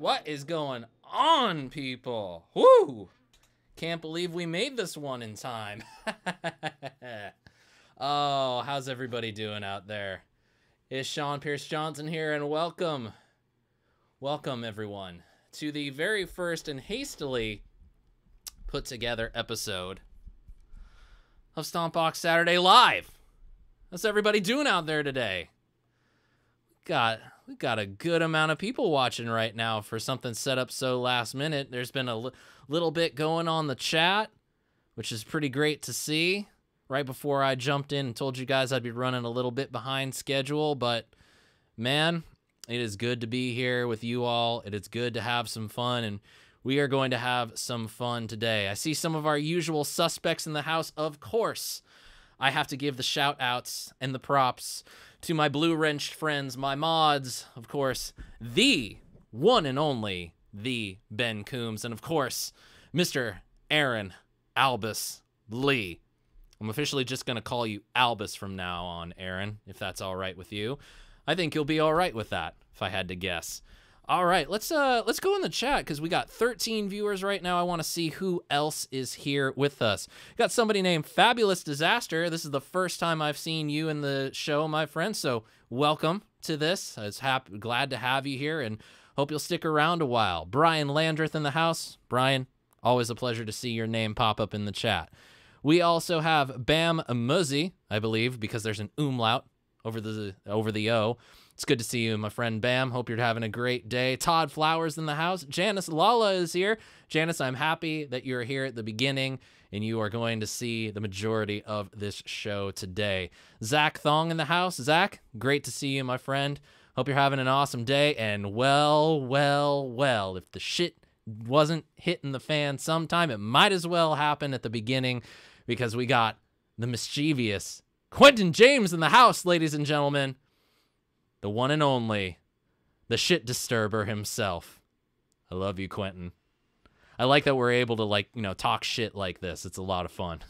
What is going on, people? Woo! Can't believe we made this one in time. Oh, how's everybody doing out there? It's Sean Pierce Johnson here, and welcome everyone, to the very first and hastily put together episode of Stompbox Saturday Live. How's everybody doing out there today? We've got a good amount of people watching right now for something set up so last minute. There's been a little bit going on the chat, which is pretty great to see. Right before I jumped in and told you guys I'd be running a little bit behind schedule, but man, it is good to be here with you all. It is good to have some fun, and we are going to have some fun today. I see some of our usual suspects in the house. Of course, I have to give the shout-outs and the props to my blue-wrenched friends, my mods, of course, the one and only, the Ben Coombs, and of course, Mr. Aaron Albus Lee. I'm officially just going to call you Albus from now on, Aaron, if that's all right with you. I think you'll be all right with that, if I had to guess. All right, let's go in the chat, because we got 13 viewers right now. I want to see who else is here with us. Got somebody named Fabulous Disaster. This is the first time I've seen you in the show, my friend, so welcome to this. I was glad to have you here, and hope you'll stick around a while. Brian Landreth in the house. Brian, always a pleasure to see your name pop up in the chat. We also have Bam Muzzy, I believe, because there's an umlaut over the O. It's good to see you, my friend Bam. Hope you're having a great day. Todd Flowers in the house. Janice Lala is here. Janice, I'm happy that you're here at the beginning, and you are going to see the majority of this show today. Zach Thong in the house. Zach, great to see you, my friend. Hope you're having an awesome day. And well, if the shit wasn't hitting the fan sometime, it might as well happen at the beginning, because we got the mischievous Quentin James in the house, ladies and gentlemen. The one and only, the shit disturber himself. I love you, Quentin. I like that we're able to, talk shit like this. It's a lot of fun.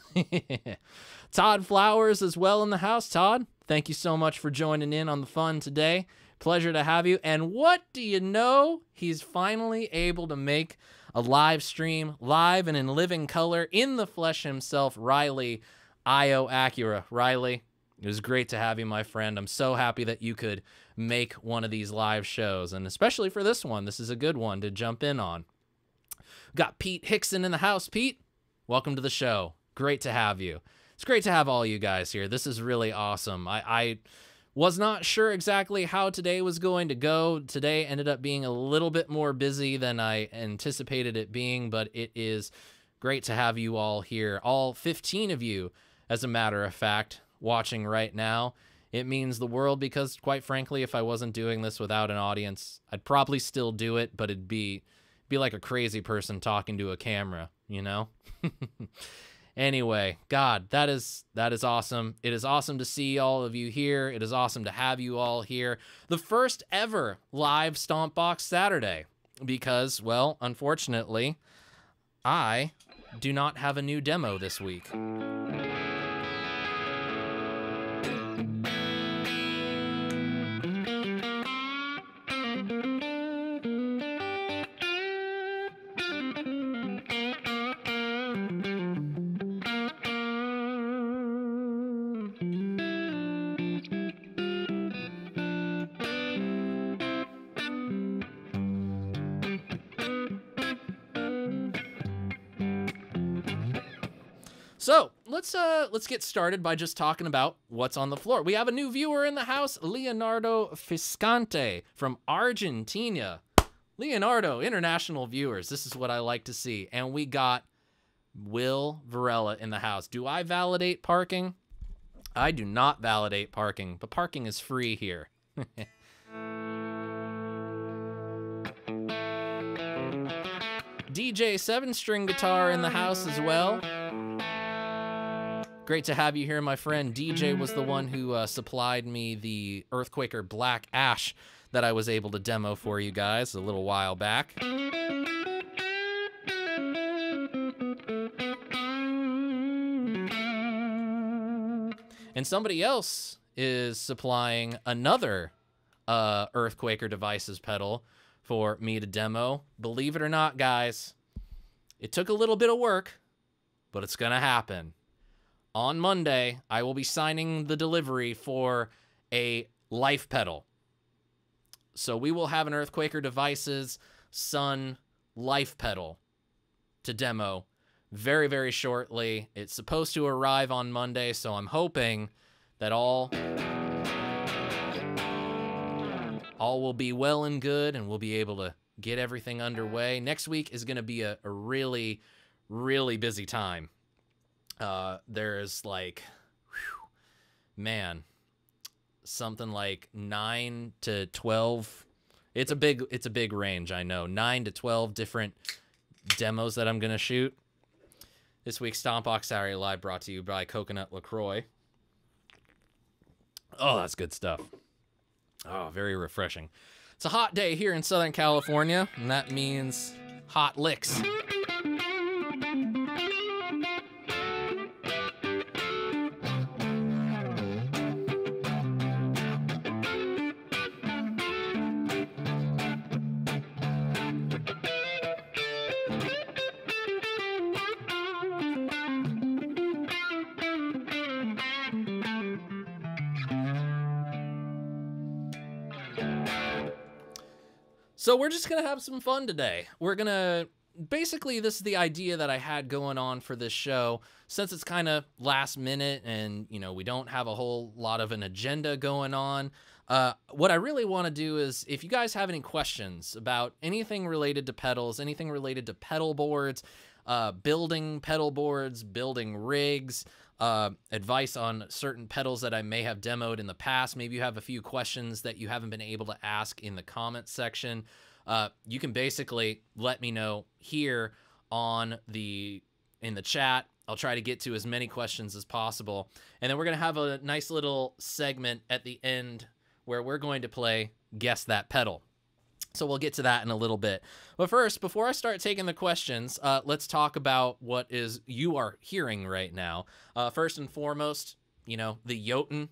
Todd Flowers as well in the house. Todd, thank you so much for joining in on the fun today. Pleasure to have you. And what do you know? He's finally able to make a live stream, live and in living color, in the flesh himself, Riley Io Acura. Riley, it was great to have you, my friend. I'm so happy that you could make one of these live shows, and especially for this one. This is a good one to jump in on. We've got Pete Hickson in the house. Pete, welcome to the show. Great to have you. It's great to have all you guys here. This is really awesome. I was not sure exactly how today was going to go. Today ended up being a little bit more busy than I anticipated it being, but it is great to have you all here. All 15 of you, as a matter of fact, watching right now. It means the world, because quite frankly, if I wasn't doing this without an audience, I'd probably still do it, but it'd be like a crazy person talking to a camera, you know? Anyway, God, that is awesome. It is awesome to see all of you here. It is awesome to have you all here. The first ever live Stompbox Saturday, because, well, unfortunately, I do not have a new demo this week. So let's get started by just talking about what's on the floor. We have a new viewer in the house, Leonardo Fiscante from Argentina. Leonardo, international viewers. This is what I like to see. And we got Will Varela in the house. Do I validate parking? I do not validate parking, but parking is free here. DJ 7-string guitar in the house as well. Great to have you here, my friend. DJ was the one who supplied me the Earthquaker Black Ash that I was able to demo for you guys a little while back. And somebody else is supplying another Earthquaker Devices pedal for me to demo. Believe it or not, guys, it took a little bit of work, but it's going to happen. On Monday, I will be signing the delivery for a life pedal. So we will have an Earthquaker Devices Sun life pedal to demo very, very shortly. It's supposed to arrive on Monday, so I'm hoping that all will be well and good, and we'll be able to get everything underway. Next week is going to be a really, really busy time. There's like, man, something like 9 to 12. It's a big range, I know. 9 to 12 different demos that I'm going to shoot. This week's Stompbox Saturday Live brought to you by Coconut LaCroix. Oh, that's good stuff. Oh, very refreshing. It's a hot day here in Southern California, and that means hot licks. So we're just going to have some fun today. We're going to, basically, this is the idea that I had going on for this show. Since it's kind of last minute and, you know, we don't have a whole lot of an agenda going on, what I really want to do is, if you guys have any questions about anything related to pedals, anything related to pedal boards, building pedal boards, building rigs, advice on certain pedals that I may have demoed in the past. Maybe you have a few questions that you haven't been able to ask in the comment section. You can basically let me know here in the chat. I'll try to get to as many questions as possible. And then we're going to have a nice little segment at the end where we're going to play Guess That Pedal. So we'll get to that in a little bit. But first, before I start taking the questions, let's talk about what you are hearing right now. First and foremost, you know, the Jotun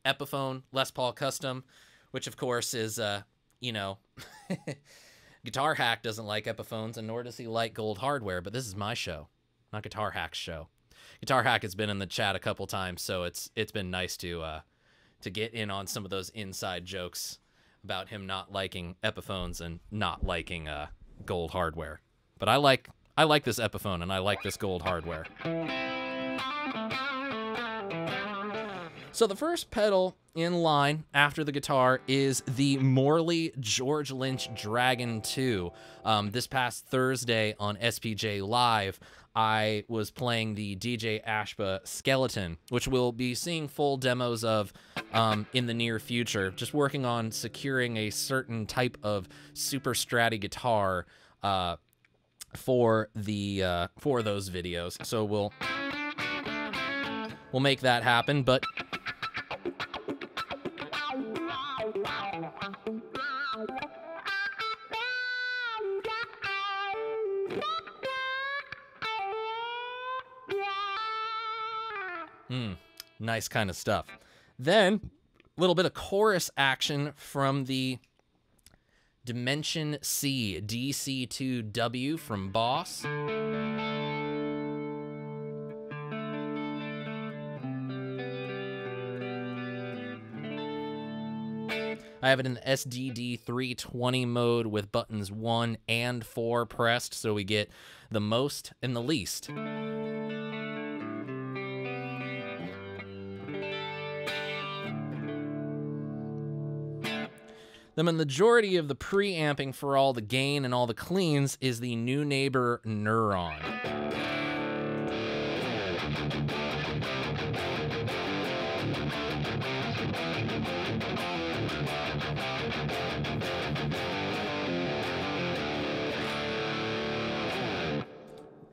Epiphone Les Paul Custom, which of course is, you know, Guitar Hack doesn't like Epiphones, and nor does he like gold hardware, but this is my show, not Guitar Hack's show. Guitar Hack has been in the chat a couple times, so it's been nice to get in on some of those inside jokes about him not liking Epiphones and not liking gold hardware. But I like this Epiphone, and I like this gold hardware. So the first pedal in line after the guitar is the Morley George Lynch Dragon 2. This past Thursday on SPJ Live, I was playing the DJ Ashba Skeleton, which we'll be seeing full demos of in the near future. Just working on securing a certain type of super stratty guitar for those videos. So we'll make that happen, but nice kind of stuff. Then, a little bit of chorus action from the Dimension C DC2W from Boss. I have it in the SDD 320 mode with buttons 1 and 4 pressed, so we get the most and the least. The majority of the preamping for all the gain and all the cleans is the New Neighbor Neuron.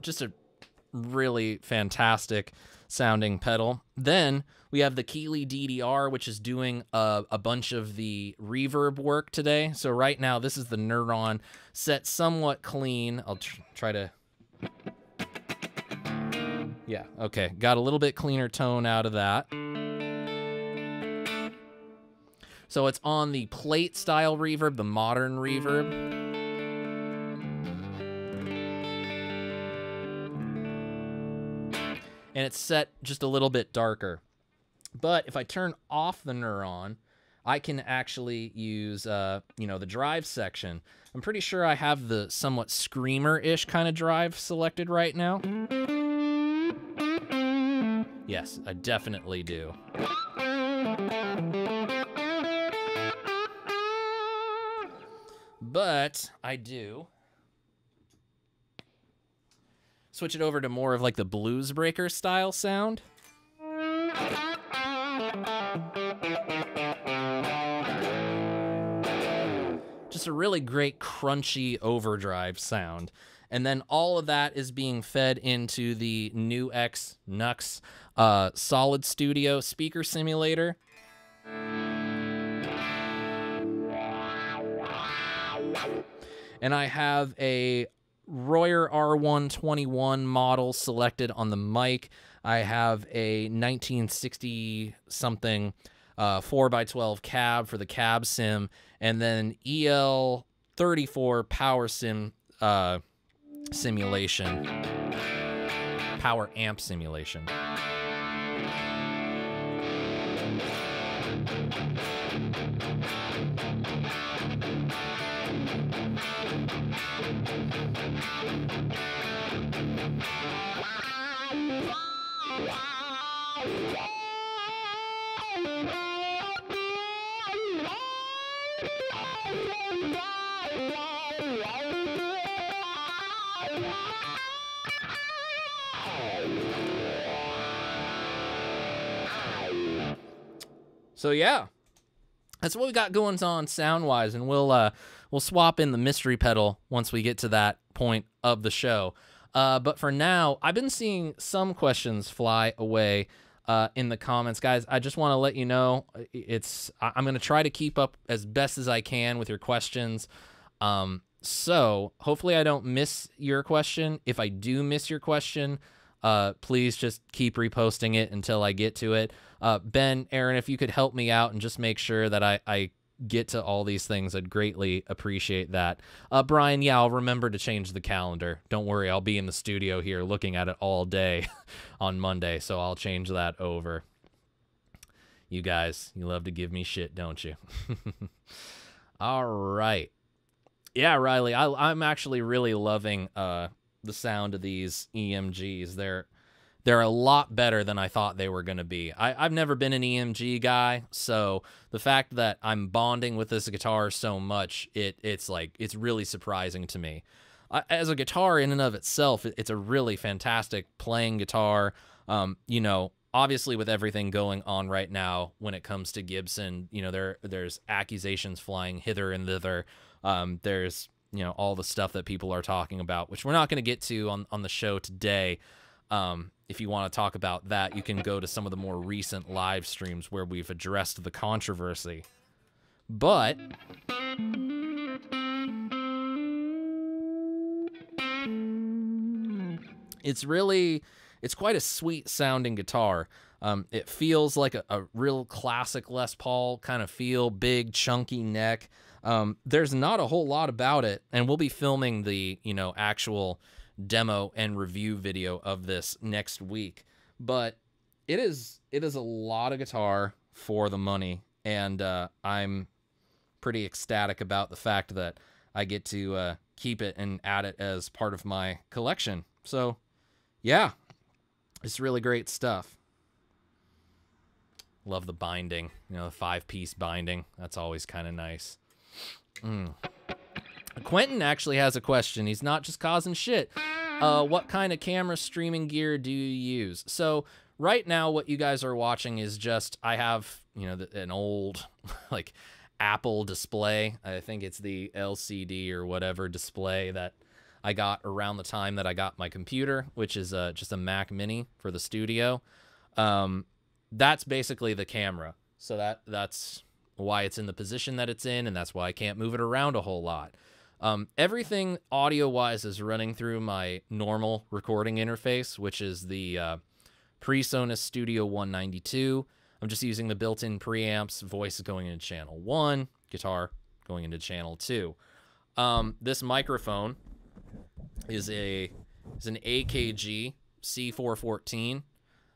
Just a really fantastic sounding pedal. Then we have the Keeley DDR, which is doing a bunch of the reverb work today. So right now, this is the Neuron set somewhat clean. I'll try to... Yeah, okay. Got a little bit cleaner tone out of that. So it's on the plate style reverb, the modern reverb. and it's set just a little bit darker. But if I turn off the Neuron, I can actually use, the drive section. I'm pretty sure I have the somewhat screamer-ish kind of drive selected right now. Yes, I definitely do. But I do switch it over to more of like the Blues Breaker style sound. Just a really great crunchy overdrive sound. And then all of that is being fed into the Nux Solid Studio speaker simulator. And I have a Royer R121 model selected on the mic. I have a 1960-something 4x12 cab for the cab sim, and then EL34 power sim simulation, power amp simulation. So yeah, that's what we got going on sound-wise, and we'll swap in the mystery pedal once we get to that point of the show. But for now, I've been seeing some questions fly away in the comments, guys. I just want to let you know I'm going to try to keep up as best as I can with your questions. So hopefully I don't miss your question. If I do miss your question, please just keep reposting it until I get to it. Ben, Aaron, if you could help me out and just make sure that I get to all these things, I'd greatly appreciate that. Brian, yeah, I'll remember to change the calendar. Don't worry, I'll be in the studio here looking at it all day on Monday, so I'll change that over. You guys, you love to give me shit, don't you? All right. Yeah, Riley, I'm actually really loving the sound of these EMGs. They're a lot better than I thought they were going to be. I've never been an EMG guy, so the fact that I'm bonding with this guitar so much, it's really surprising to me. As a guitar in and of itself, it's a really fantastic playing guitar. Obviously with everything going on right now when it comes to Gibson, there's accusations flying hither and thither. There's, all the stuff that people are talking about, which we're not going to get to on the show today. If you want to talk about that, you can go to some of the more recent live streams where we've addressed the controversy. But it's quite a sweet sounding guitar. It feels like a real classic Les Paul kind of feel, big chunky neck. There's not a whole lot about it, and we'll be filming the, actual demo and review video of this next week. But it is a lot of guitar for the money, and I'm pretty ecstatic about the fact that I get to keep it and add it as part of my collection. So yeah, it's really great stuff. Love the binding, the 5-piece binding. That's always kind of nice. Quentin actually has a question. He's not just causing shit. What kind of camera streaming gear do you use? So right now what you guys are watching is just, I have, an old like Apple display. I think it's the LCD or whatever display that I got around the time that I got my computer, which is just a Mac Mini for the studio. That's basically the camera. So that's why it's in the position that it's in, and that's why I can't move it around a whole lot. Everything audio-wise is running through my normal recording interface, which is the PreSonus Studio 192. I'm just using the built-in preamps. Voice is going into channel 1, guitar going into channel 2. This microphone is an AKG C414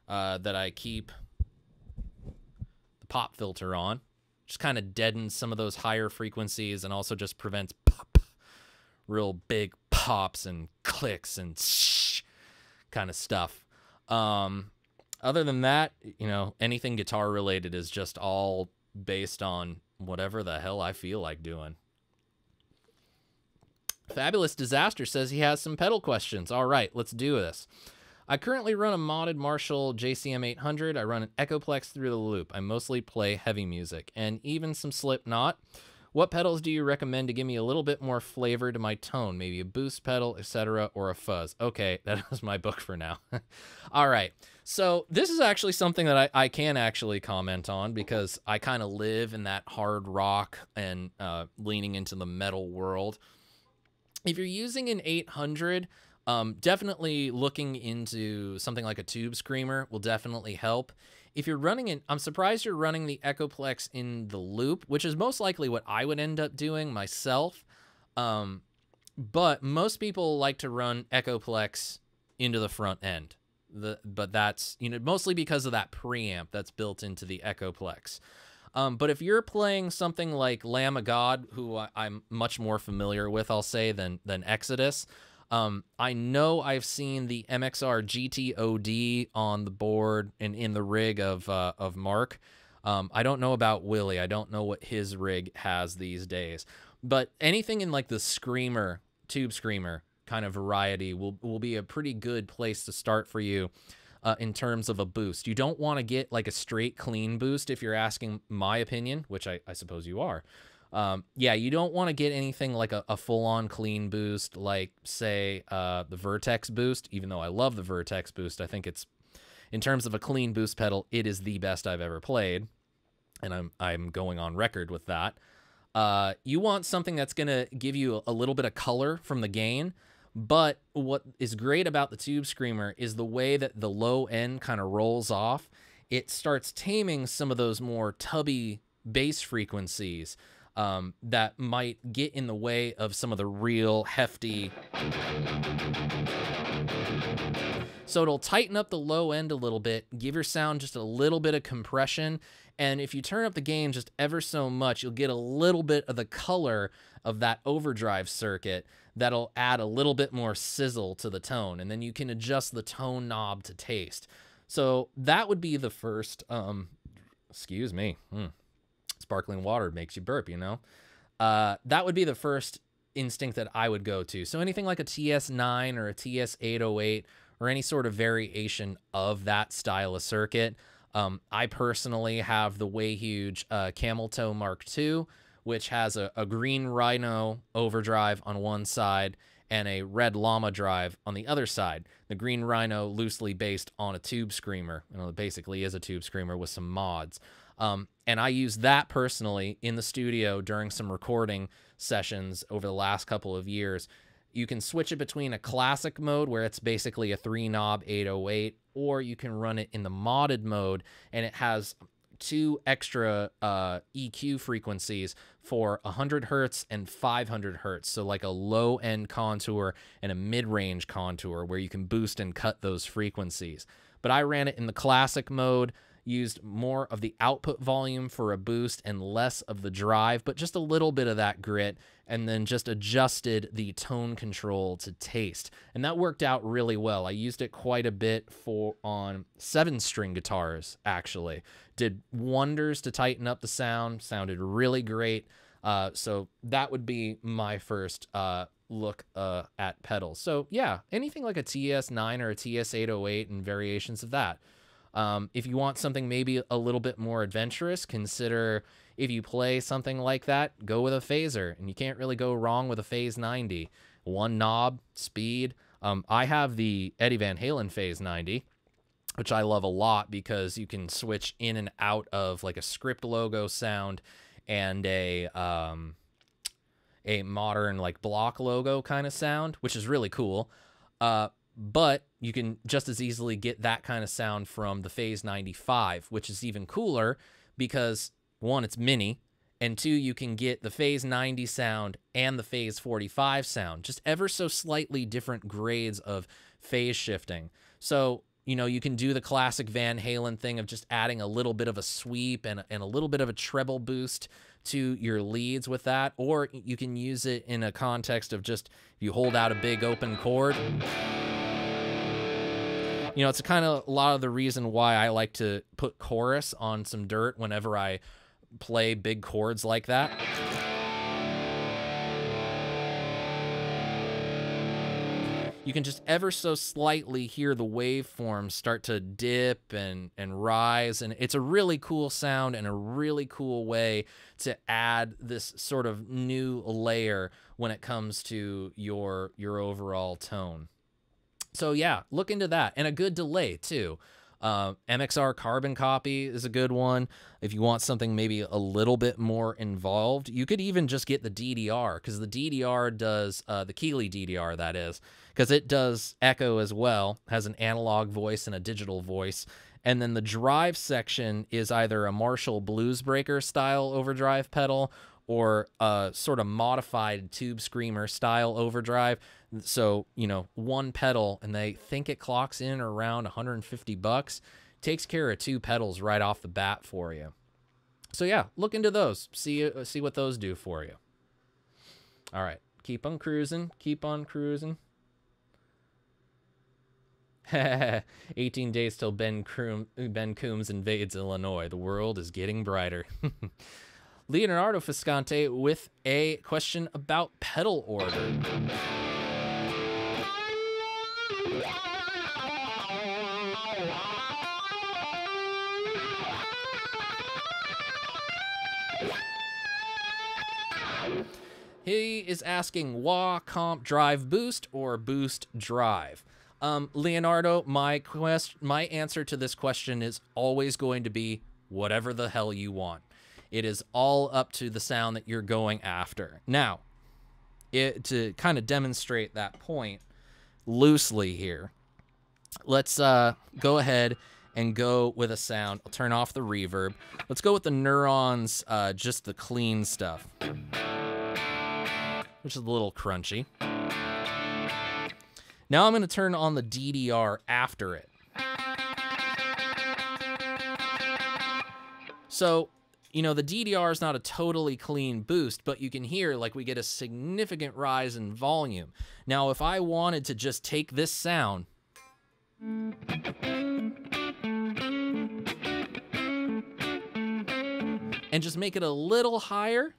that I keep the pop filter on. Just kind of deadens some of those higher frequencies and also just prevents real big pops and clicks and kind of stuff. Other than that, you know, anything guitar related is just all based on whatever the hell I feel like doing. Fabulous Disaster says he has some pedal questions. All right, let's do this. I currently run a modded Marshall JCM 800. I run an Echoplex through the loop. I mostly play heavy music and even some Slipknot. What pedals do you recommend to give me a little bit more flavor to my tone? Maybe a boost pedal, etc., or a fuzz. Okay, that is my book for now. All right, so this is actually something that I can actually comment on because I kind of live in that hard rock and leaning into the metal world. If you're using an 800, definitely looking into something like a Tube Screamer will definitely help. If you're running I'm surprised you're running the Echoplex in the loop, which is most likely what I would end up doing myself. But most people like to run Echoplex into the front end. But that's, you know, mostly because of that preamp that's built into the Echoplex. But if you're playing something like Lamb of God, who I'm much more familiar with, I'll say, than Exodus, I know I've seen the MXR GTOD on the board and in the rig of Mark. I don't know about Willie. I don't know what his rig has these days. But anything in like the Screamer, Tube Screamer kind of variety will be a pretty good place to start for you. In terms of a boost. You don't want to get like a straight clean boost if you're asking my opinion, which I suppose you are. Yeah, you don't want to get anything like a full-on clean boost like, say, the Vertex boost, even though I love the Vertex boost. I think it's, in terms of a clean boost pedal, it is the best I've ever played, and I'm going on record with that. You want something that's going to give you a little bit of color from the gain. But what is great about the Tube Screamer is the way that the low end kind of rolls off. It starts taming some of those more tubby bass frequencies that might get in the way of some of the real hefty. So it'll tighten up the low end a little bit, give your sound just a little bit of compression. And if you turn up the gain just ever so much, you'll get a little bit of the color of that overdrive circuit that'll add a little bit more sizzle to the tone. And then you can adjust the tone knob to taste. So that would be the first, excuse me, sparkling water makes you burp, you know? That would be the first instinct that I would go to. So anything like a TS9 or a TS808 or any sort of variation of that style of circuit. I personally have the Way Huge Camel Toe Mark II, which has a green Rhino overdrive on one side and a red Llama drive on the other side. The green Rhino loosely based on a Tube Screamer. You know, it basically is a Tube Screamer with some mods. And I use that personally in the studio during some recording sessions over the last couple of years. You can switch it between a classic mode where it's basically a 3-knob 808, or you can run it in the modded mode, and it has 2 extra EQ frequencies for 100 hertz and 500 hertz. So like a low-end contour and a mid-range contour where you can boost and cut those frequencies. But I ran it in the classic mode, used more of the output volume for a boost and less of the drive, but just a little bit of that grit, and then just adjusted the tone control to taste. And that worked out really well. I used it quite a bit on 7-string guitars, actually. Did wonders to tighten up the sound, sounded really great. So that would be my first look at pedals. So yeah, anything like a TS9 or a TS808 and variations of that. If you want something maybe a little bit more adventurous, consider, if you play something like that, go with a phaser, and you can't really go wrong with a Phase 90. 1 knob, speed. I have the Eddie Van Halen Phase 90, which I love a lot because you can switch in and out of like a script logo sound and a modern like block logo kind of sound, which is really cool. But you can just as easily get that kind of sound from the Phase 95, which is even cooler because, 1, it's mini, and 2, you can get the Phase 90 sound and the Phase 45 sound, just ever so slightly different grades of phase shifting. So, you know, you can do the classic Van Halen thing of just adding a little bit of a sweep and a little bit of a treble boost to your leads with that, or you can use it in a context of just you hold out a big open chord. You know, it's kind of a lot of the reason why I like to put chorus on some dirt whenever I play big chords like that. You can just ever so slightly hear the waveforms start to dip and rise, and it's a really cool sound and a really cool way to add this sort of new layer when it comes to your overall tone. So yeah, look into that, and a good delay too. MXR Carbon Copy is a good one. If you want something maybe a little bit more involved, you could even just get the DDR, because the DDR does, the Keeley DDR that is, because it does echo as well, has an analog voice and a digital voice. And then the drive section is either a Marshall Bluesbreaker style overdrive pedal or a sort of modified Tube Screamer style overdrive. So, you know, one pedal, and they think it clocks in around $150. Takes care of two pedals right off the bat for you. So yeah, look into those. See what those do for you. All right, keep on cruising. Keep on cruising. 18 days till Ben Coombs invades Illinois. The world is getting brighter. Leonardo Fiscante with a question about pedal order. He is asking wah, comp, drive, boost, or boost, drive. Leonardo, my answer to this question is always going to be whatever the hell you want. It is all up to the sound that you're going after. Now, to kind of demonstrate that point loosely here, let's go ahead and go with a sound. I'll turn off the reverb. Let's go with the Neurons, just the clean stuff, which is a little crunchy. Now I'm going to turn on the DDR after it. So, you know, the DDR is not a totally clean boost, but you can hear like we get a significant rise in volume. Now, if I wanted to just take this sound and just make it a little higher,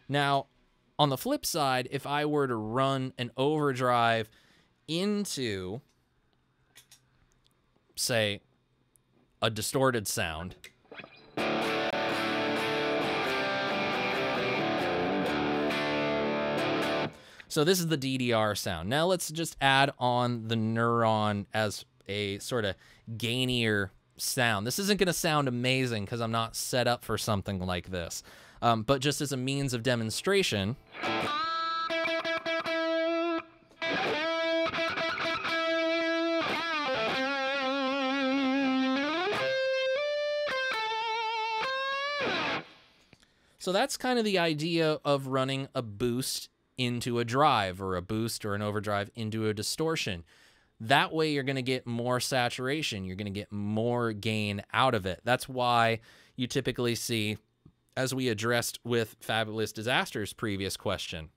now, on the flip side, if I were to run an overdrive into, say, a distorted sound, so this is the DDR sound. Now let's just add on the Neuron as a sort of gainier sound. This isn't going to sound amazing because I'm not set up for something like this. But just as a means of demonstration, so that's kind of the idea of running a boost into a drive, or a boost or an overdrive into a distortion. That way you're going to get more saturation. You're going to get more gain out of it. That's why you typically see, as we addressed with Fabulous Disaster's previous question,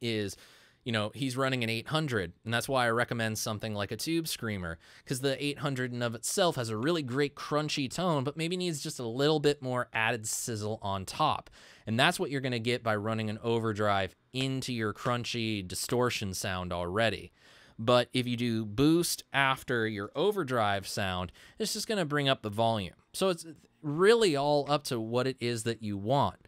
is, you know, he's running an 800, and that's why I recommend something like a Tube Screamer, because the 800 in of itself has a really great crunchy tone, but maybe needs just a little bit more added sizzle on top. And that's what you're going to get by running an overdrive into your crunchy distortion sound already. But if you do boost after your overdrive sound, it's just going to bring up the volume. So it's really all up to what it is that you want.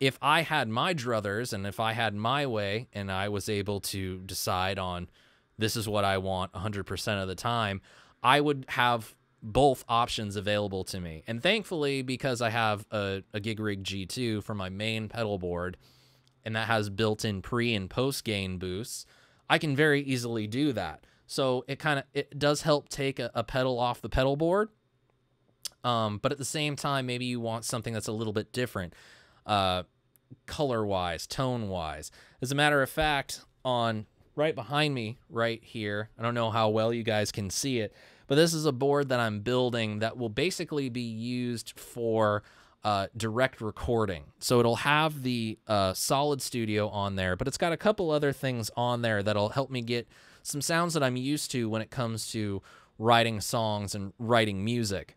If I had my druthers, and if I had my way, and I was able to decide on this is what I want 100% of the time, I would have both options available to me. And thankfully, because I have a Gigrig G2 for my main pedal board, and that has built-in pre and post gain boosts, I can very easily do that. So it does help take a pedal off the pedal board. But at the same time, maybe you want something that's a little bit different, color-wise, tone-wise. As a matter of fact, on right behind me, right here, I don't know how well you guys can see it, but this is a board that I'm building that will basically be used for direct recording. So it'll have the Solid Studio on there, but it's got a couple other things on there that'll help me get some sounds that I'm used to when it comes to writing songs and writing music.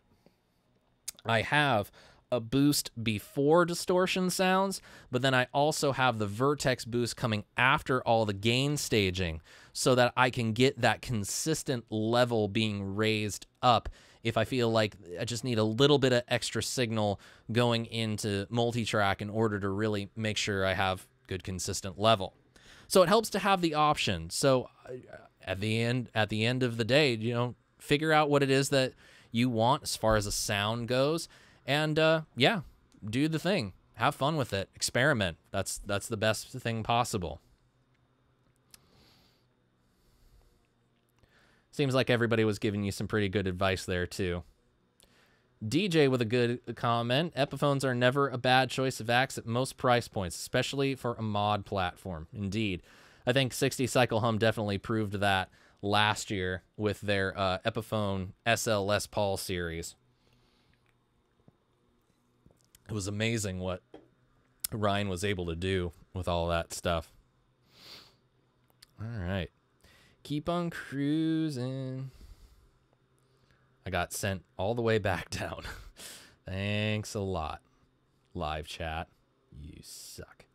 I have a boost before distortion sounds, but then I also have the vertex boost coming after all the gain staging so that I can get that consistent level being raised up if I feel like I just need a little bit of extra signal going into multi-track in order to really make sure I have good consistent level. So it helps to have the option. So at the end of the day, you know, figure out what it is that you want as far as a sound goes, and yeah, do the thing. Have fun with it. Experiment. That's the best thing possible. Seems like everybody was giving you some pretty good advice there too. DJ with a good comment. Epiphones are never a bad choice of acts at most price points, especially for a mod platform. Indeed. I think 60 Cycle Hum definitely proved that last year with their Epiphone SL Les Paul series. It was amazing what Ryan was able to do with all that stuff. All right. Keep on cruising. I got sent all the way back down. Thanks a lot, live chat. You suck.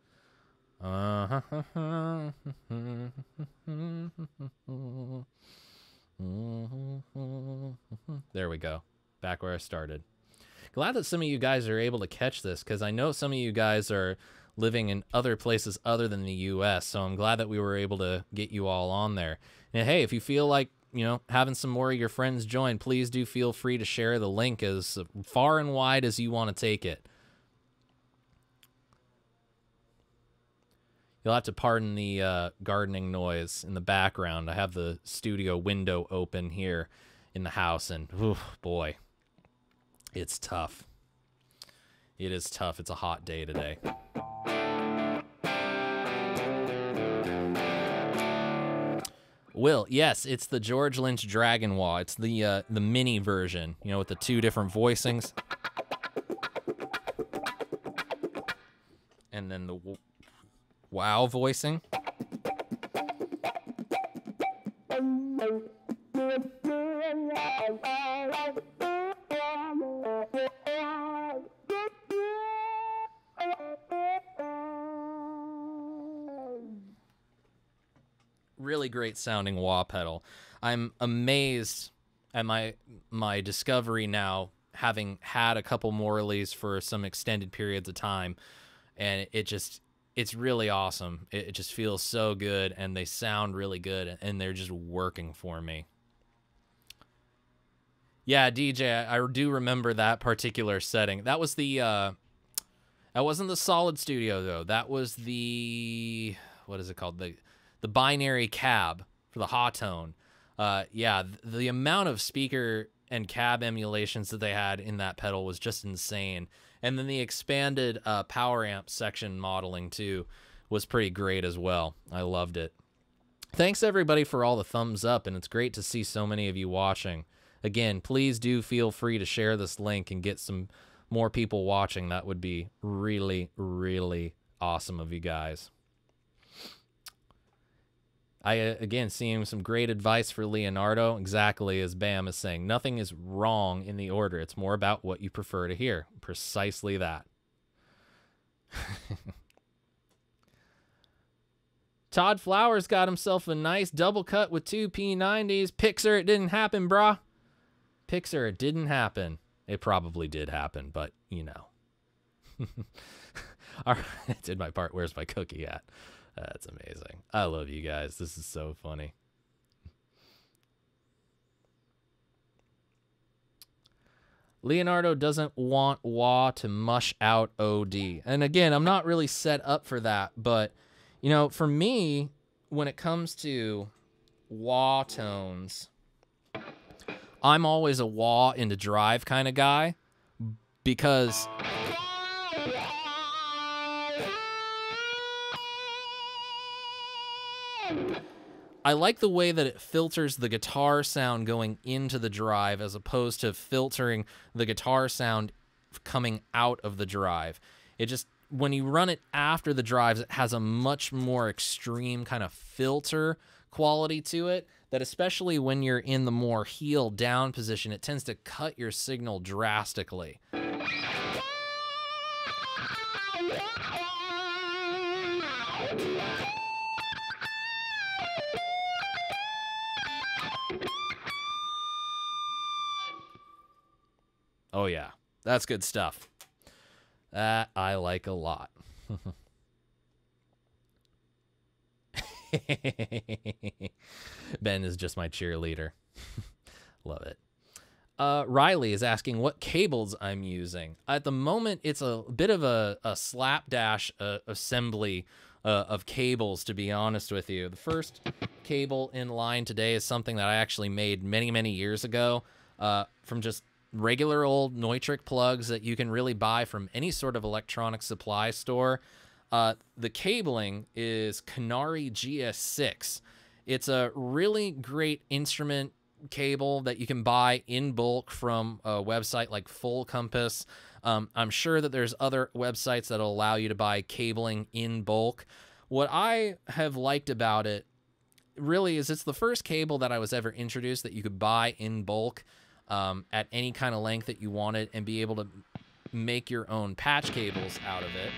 There we go. Back where I started. Glad that some of you guys are able to catch this, because I know some of you guys are living in other places other than the U.S., so I'm glad that we were able to get you all on there. And hey, if you feel like, you know, having some more of your friends join, please do feel free to share the link as far and wide as you want to take it. You'll have to pardon the gardening noise in the background. I have the studio window open here in the house, and ooh, boy, it's tough. It is tough. It's a hot day today. Will, yes, it's the George Lynch Dragon Wah. It's the mini version, you know, with the two different voicings. And then the wow voicing. Really great sounding wah pedal. I'm amazed at my discovery now, having had a couple Morleys for some extended periods of time, and it's really awesome. It just feels so good, and they sound really good, and they're just working for me. Yeah, DJ, I do remember that particular setting. That was the that wasn't the Solid Studio though. That was the, what is it called? The binary cab for the Hawtone. Yeah, the amount of speaker and cab emulations that they had in that pedal was just insane. And then the expanded power amp section modeling too was pretty great as well. I loved it. Thanks everybody for all the thumbs up, and it's great to see so many of you watching. Again, please do feel free to share this link and get some more people watching. That would be really, really awesome of you guys. I, again, seeing some great advice for Leonardo, exactly as Bam is saying. Nothing is wrong in the order. It's more about what you prefer to hear. Precisely that. Todd Flowers got himself a nice double cut with two P90s. Pixar, it didn't happen, brah. Pixar, it didn't happen. It probably did happen, but, you know. All right, I did my part. Where's my cookie at? That's amazing. I love you guys. This is so funny. Leonardo doesn't want wah to mush out OD. And again, I'm not really set up for that, but you know, for me, when it comes to wah tones, I'm always a wah into drive kind of guy. because I like the way that it filters the guitar sound going into the drive as opposed to filtering the guitar sound coming out of the drive. It just, when you run it after the drives, it has a much more extreme kind of filter quality to it that, especially when you're in the more heel down position, it tends to cut your signal drastically. Oh yeah, that's good stuff. That I like a lot. Ben is just my cheerleader. Love it. Riley is asking what cables I'm using. At the moment, it's a bit of a slapdash assembly of cables, to be honest with you. The first cable in line today is something that I actually made many, many years ago from just regular old Neutrik plugs that you can really buy from any sort of electronic supply store. The cabling is Canary GS6. It's a really great instrument cable that you can buy in bulk from a website like Full Compass. I'm sure that there's other websites that'll allow you to buy cabling in bulk. What I have liked about it really is it's the first cable that I was ever introduced that you could buy in bulk at any kind of length that you wanted and be able to make your own patch cables out of it.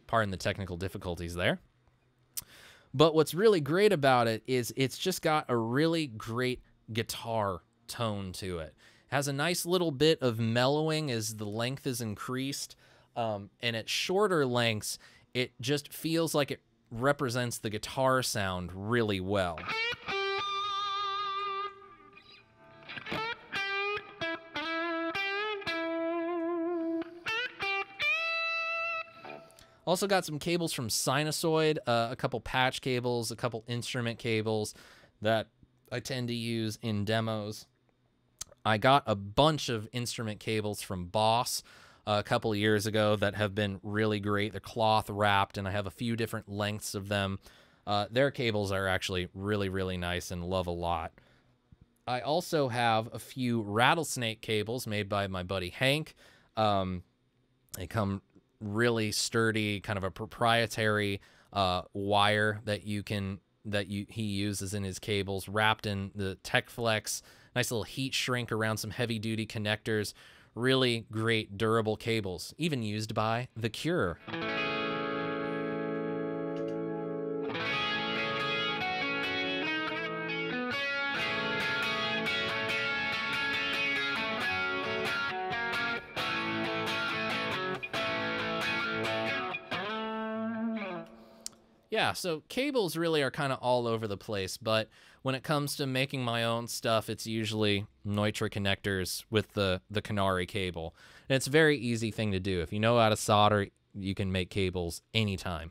Pardon the technical difficulties there. But what's really great about it is it's just got a really great guitar tone to it. It has a nice little bit of mellowing as the length is increased. And at shorter lengths, it just feels like it represents the guitar sound really well. Also got some cables from Sinusoid, a couple patch cables, a couple instrument cables that I tend to use in demos. I got a bunch of instrument cables from Boss a couple of years ago that have been really great. They're cloth wrapped, and I have a few different lengths of them. Their cables are actually really, really nice and love a lot. I also have a few Rattlesnake cables made by my buddy Hank. They come really sturdy, kind of a proprietary wire that he uses in his cables, wrapped in the Tech Flex. Nice little heat shrink around some heavy duty connectors. Really great durable cables, even used by The Cure. Yeah, so cables really are kind of all over the place, but when it comes to making my own stuff, it's usually Neutrik connectors with the Canary cable. And it's a very easy thing to do. If you know how to solder, you can make cables anytime.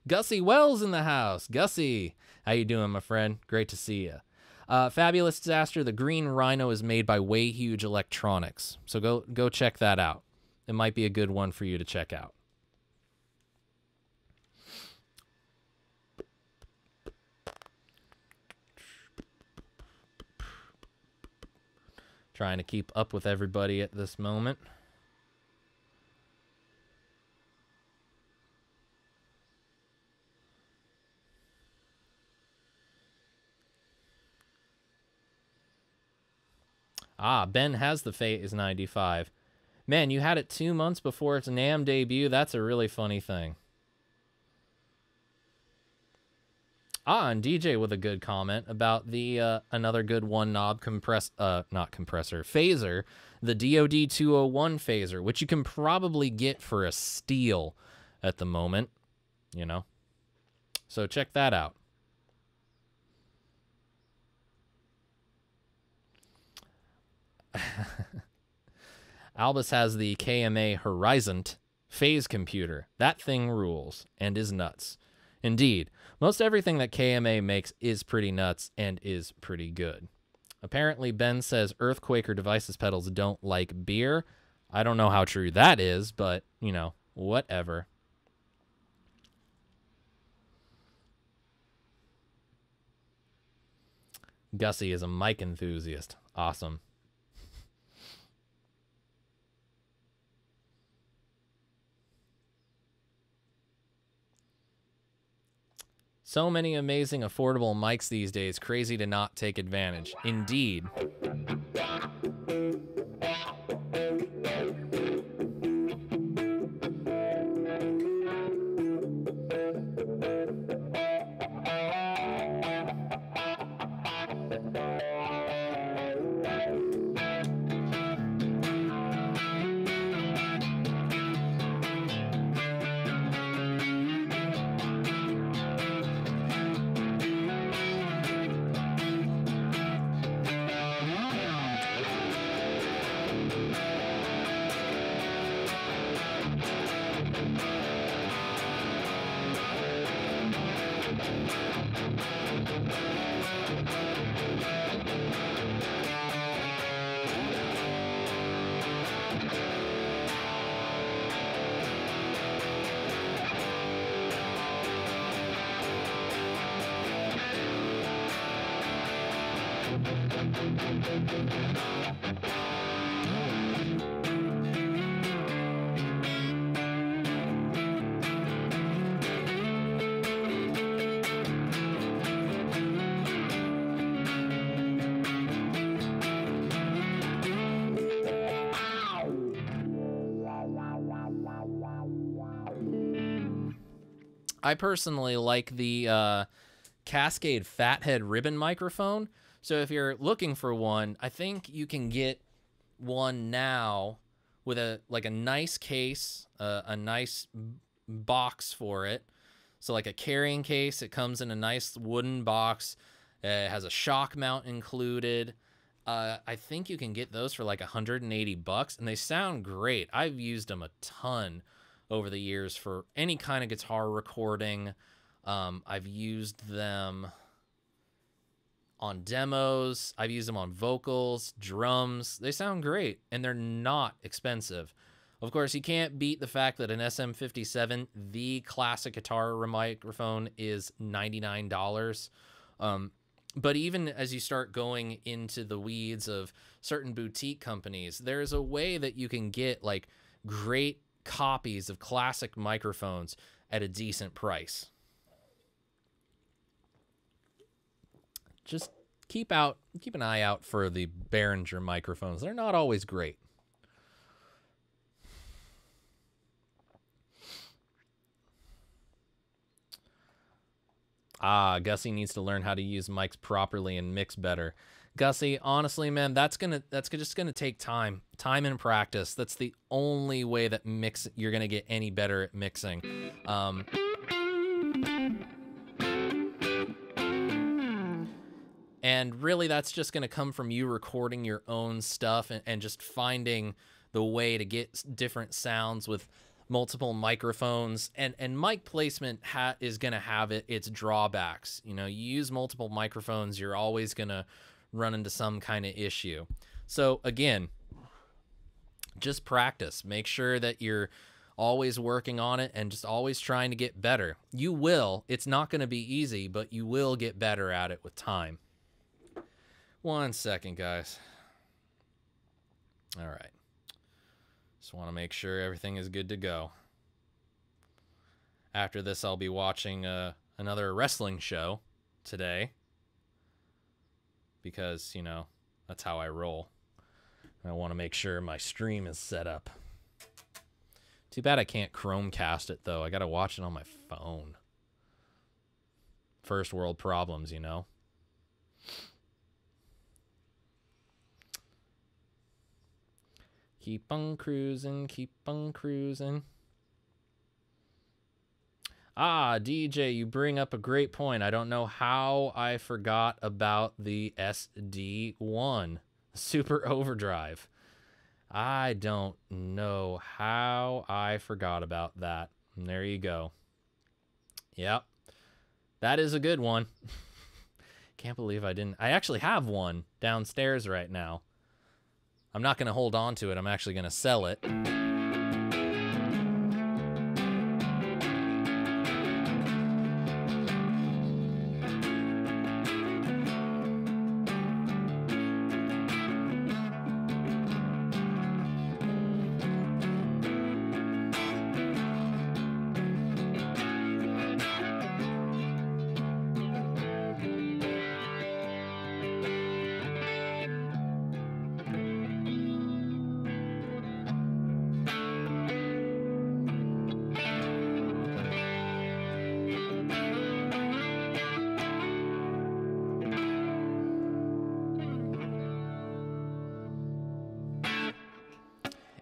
Gussie Wells in the house. Gussie, how you doing, my friend? Great to see you. Fabulous Disaster, the Green Rhino is made by Way Huge Electronics. So go check that out. It might be a good one for you to check out. Trying to keep up with everybody at this moment. Ben has the Phase 95. Man, you had it 2 months before its NAMM debut. That's a really funny thing. And DJ with a good comment about the another good one-knob phaser, the DoD 201 phaser, which you can probably get for a steal at the moment, you know. So check that out. Albus has the KMA Horizon phase computer. That thing rules and is nuts. Indeed, most everything that KMA makes is pretty nuts and is pretty good. Apparently, Ben says Earthquaker Devices pedals don't like beer. I don't know how true that is, but, you know, whatever. Gussie is a mic enthusiast. Awesome. So many amazing affordable mics these days. Crazy to not take advantage. Indeed. I personally like the Cascade Fathead ribbon microphone. So if you're looking for one, I think you can get one now with a nice case, a nice box for it. So like a carrying case, it comes in a nice wooden box. It has a shock mount included. I think you can get those for like $180, and they sound great. I've used them a ton over the years for any kind of guitar recording. I've used them on demos. I've used them on vocals, drums. They sound great, and they're not expensive. Of course, you can't beat the fact that an SM57, the classic guitar microphone, is $99. But even as you start going into the weeds of certain boutique companies, there's a way that you can get like great copies of classic microphones at a decent price. Just keep an eye out for the Behringer microphones. They're not always great. Gussie needs to learn how to use mics properly and mix better. Gussie, honestly, man, that's just gonna take time and practice. That's the only way that you're gonna get any better at mixing. And really, that's just gonna come from you recording your own stuff and just finding the way to get different sounds with multiple microphones. And mic placement is gonna have its drawbacks. You know, you use multiple microphones, you're always gonna run into some kind of issue. So again, just practice. Make sure that you're always working on it and just always trying to get better. You will. It's not going to be easy, but you will get better at it with time. 1 second, guys. All right. Just want to make sure everything is good to go. After this, I'll be watching another wrestling show today, because, you know, that's how I roll. I want to make sure my stream is set up. Too bad I can't Chromecast it, though. I got to watch it on my phone. First world problems, you know. Keep on cruising, keep on cruising. DJ, you bring up a great point. I don't know how I forgot about the SD1. Super Overdrive. I don't know how I forgot about that. And there you go. Yep. That is a good one. Can't believe I didn't. I actually have one downstairs right now. I'm not going to hold on to it. I'm actually going to sell it.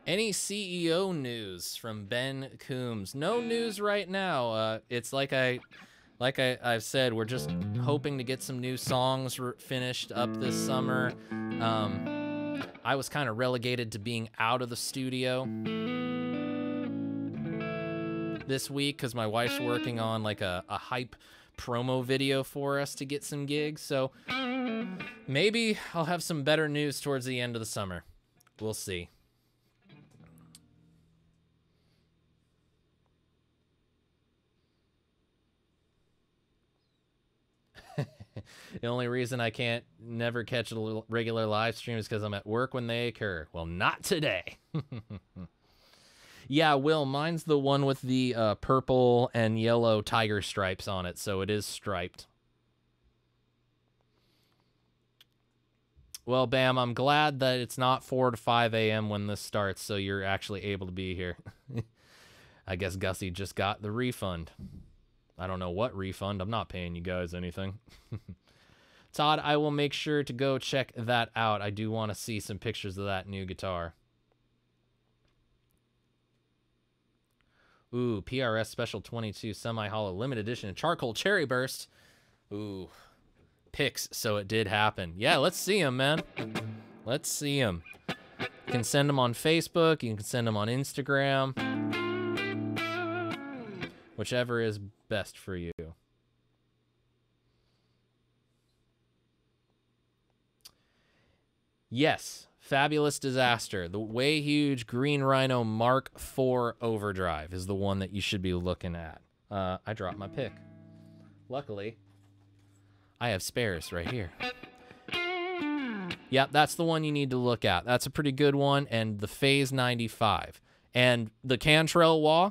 Any CEO news from Ben Coombs? No news right now. It's like I've said, we're just hoping to get some new songs finished up this summer. I was kind of relegated to being out of the studio this week because my wife's working on like a hype promo video for us to get some gigs. So maybe I'll have some better news towards the end of the summer. We'll see. The only reason I can't never catch a regular live stream is because I'm at work when they occur. Well, not today. Yeah, Will, mine's the one with the purple and yellow tiger stripes on it, so it is striped. Well, Bam, I'm glad that it's not 4 to 5 a.m. when this starts, so you're actually able to be here. I guess Gussie just got the refund. I don't know what refund. I'm not paying you guys anything. Todd, I will make sure to go check that out. I do want to see some pictures of that new guitar. Ooh, PRS Special 22 Semi-Hollow Limited Edition Charcoal Cherry Burst. Ooh, pics, so it did happen. Yeah, let's see them, man. Let's see them. You can send them on Facebook. You can send them on Instagram. Whichever is best for you. Yes, Fabulous Disaster. The way huge Green Rhino Mark IV Overdrive is the one that you should be looking at. I dropped my pick. Luckily, I have spares right here. Yep, that's the one you need to look at. That's a pretty good one. And the Phase 95. And the Cantrell Wah,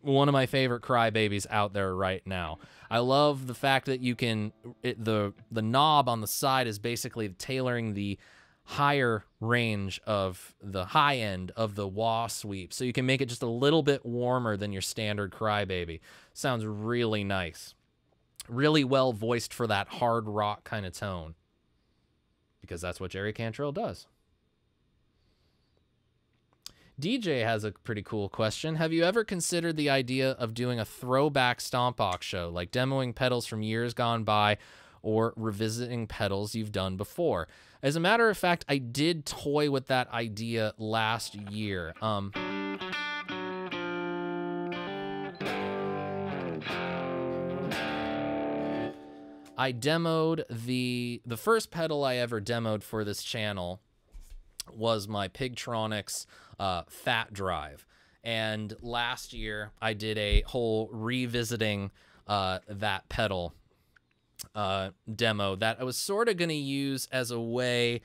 one of my favorite crybabies out there right now. I love the fact that you can... the knob on the side is basically tailoring the higher range of the high end of the wah sweep, so you can make it just a little bit warmer than your standard crybaby. Sounds really nice, really well voiced for that hard rock kind of tone, because that's what Jerry Cantrell does. DJ has a pretty cool question. Have you ever considered the idea of doing a throwback Stompbox show, like demoing pedals from years gone by or revisiting pedals you've done before? As a matter of fact, I did toy with that idea last year. I demoed the first pedal I ever demoed for this channel was my Pigtronics Fat Drive. And last year I did a whole revisiting that pedal demo that I was sort of going to use as a way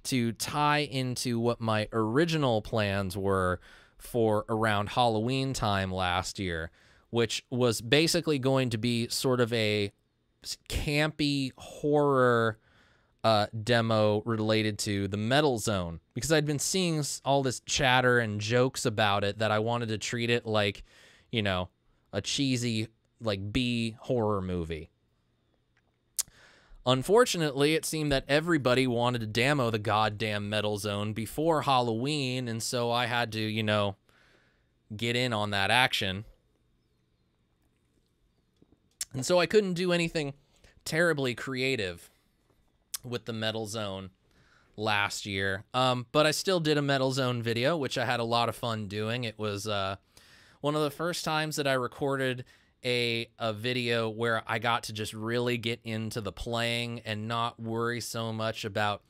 to tie into what my original plans were for around Halloween time last year, which was basically going to be sort of a campy horror demo related to the Metal Zone, because I'd been seeing all this chatter and jokes about it that I wanted to treat it like, you know, a cheesy like B horror movie. Unfortunately, it seemed that everybody wanted to demo the goddamn Metal Zone before Halloween, and so I had to, you know, get in on that action. And so I couldn't do anything terribly creative with the Metal Zone last year. But I still did a Metal Zone video, which I had a lot of fun doing. It was one of the first times that I recorded a video where I got to just really get into the playing and not worry so much about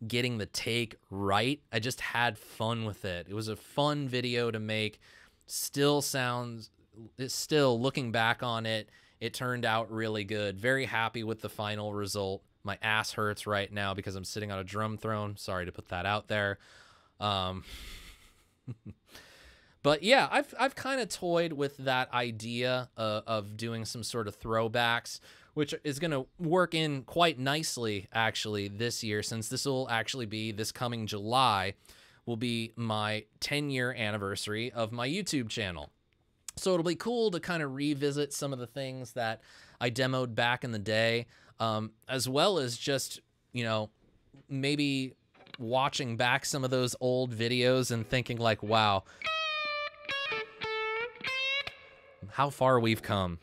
getting the take right. I just had fun with it. It was a fun video to make. Still looking back on it, it turned out really good. Very happy with the final result. My ass hurts right now because I'm sitting on a drum throne. Sorry to put that out there. But yeah, I've kind of toyed with that idea of doing some sort of throwbacks, which is going to work in quite nicely, actually, this year, since this will actually be, this coming July, will be my 10-year anniversary of my YouTube channel. So it'll be cool to kind of revisit some of the things that I demoed back in the day, as well as just, you know, maybe watching back some of those old videos and thinking like, wow, how far we've come.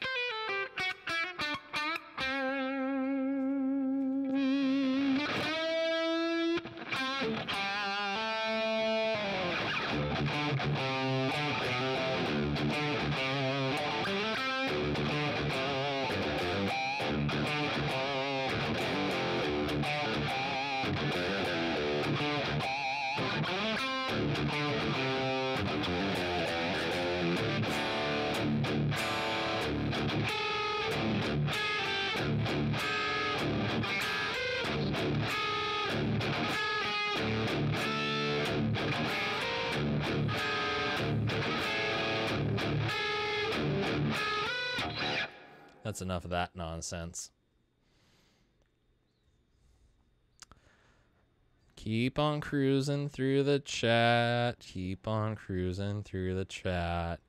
That's enough of that nonsense. Keep on cruising through the chat. Keep on cruising through the chat.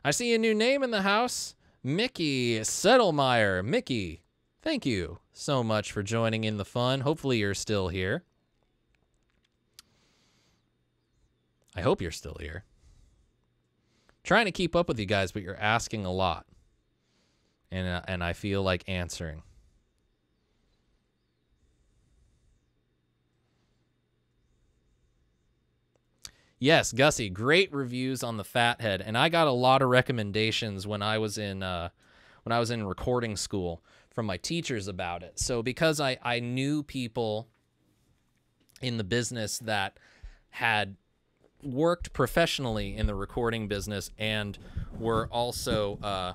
I see a new name in the house. Mickey Settlemeyer. Mickey, thank you so much for joining in the fun. Hopefully you're still here. I hope you're still here. Trying to keep up with you guys, but you're asking a lot. And I feel like answering. Yes, Gussie, great reviews on the Fathead, and I got a lot of recommendations when I was in recording school from my teachers about it. So because I knew people in the business that had worked professionally in the recording business and were also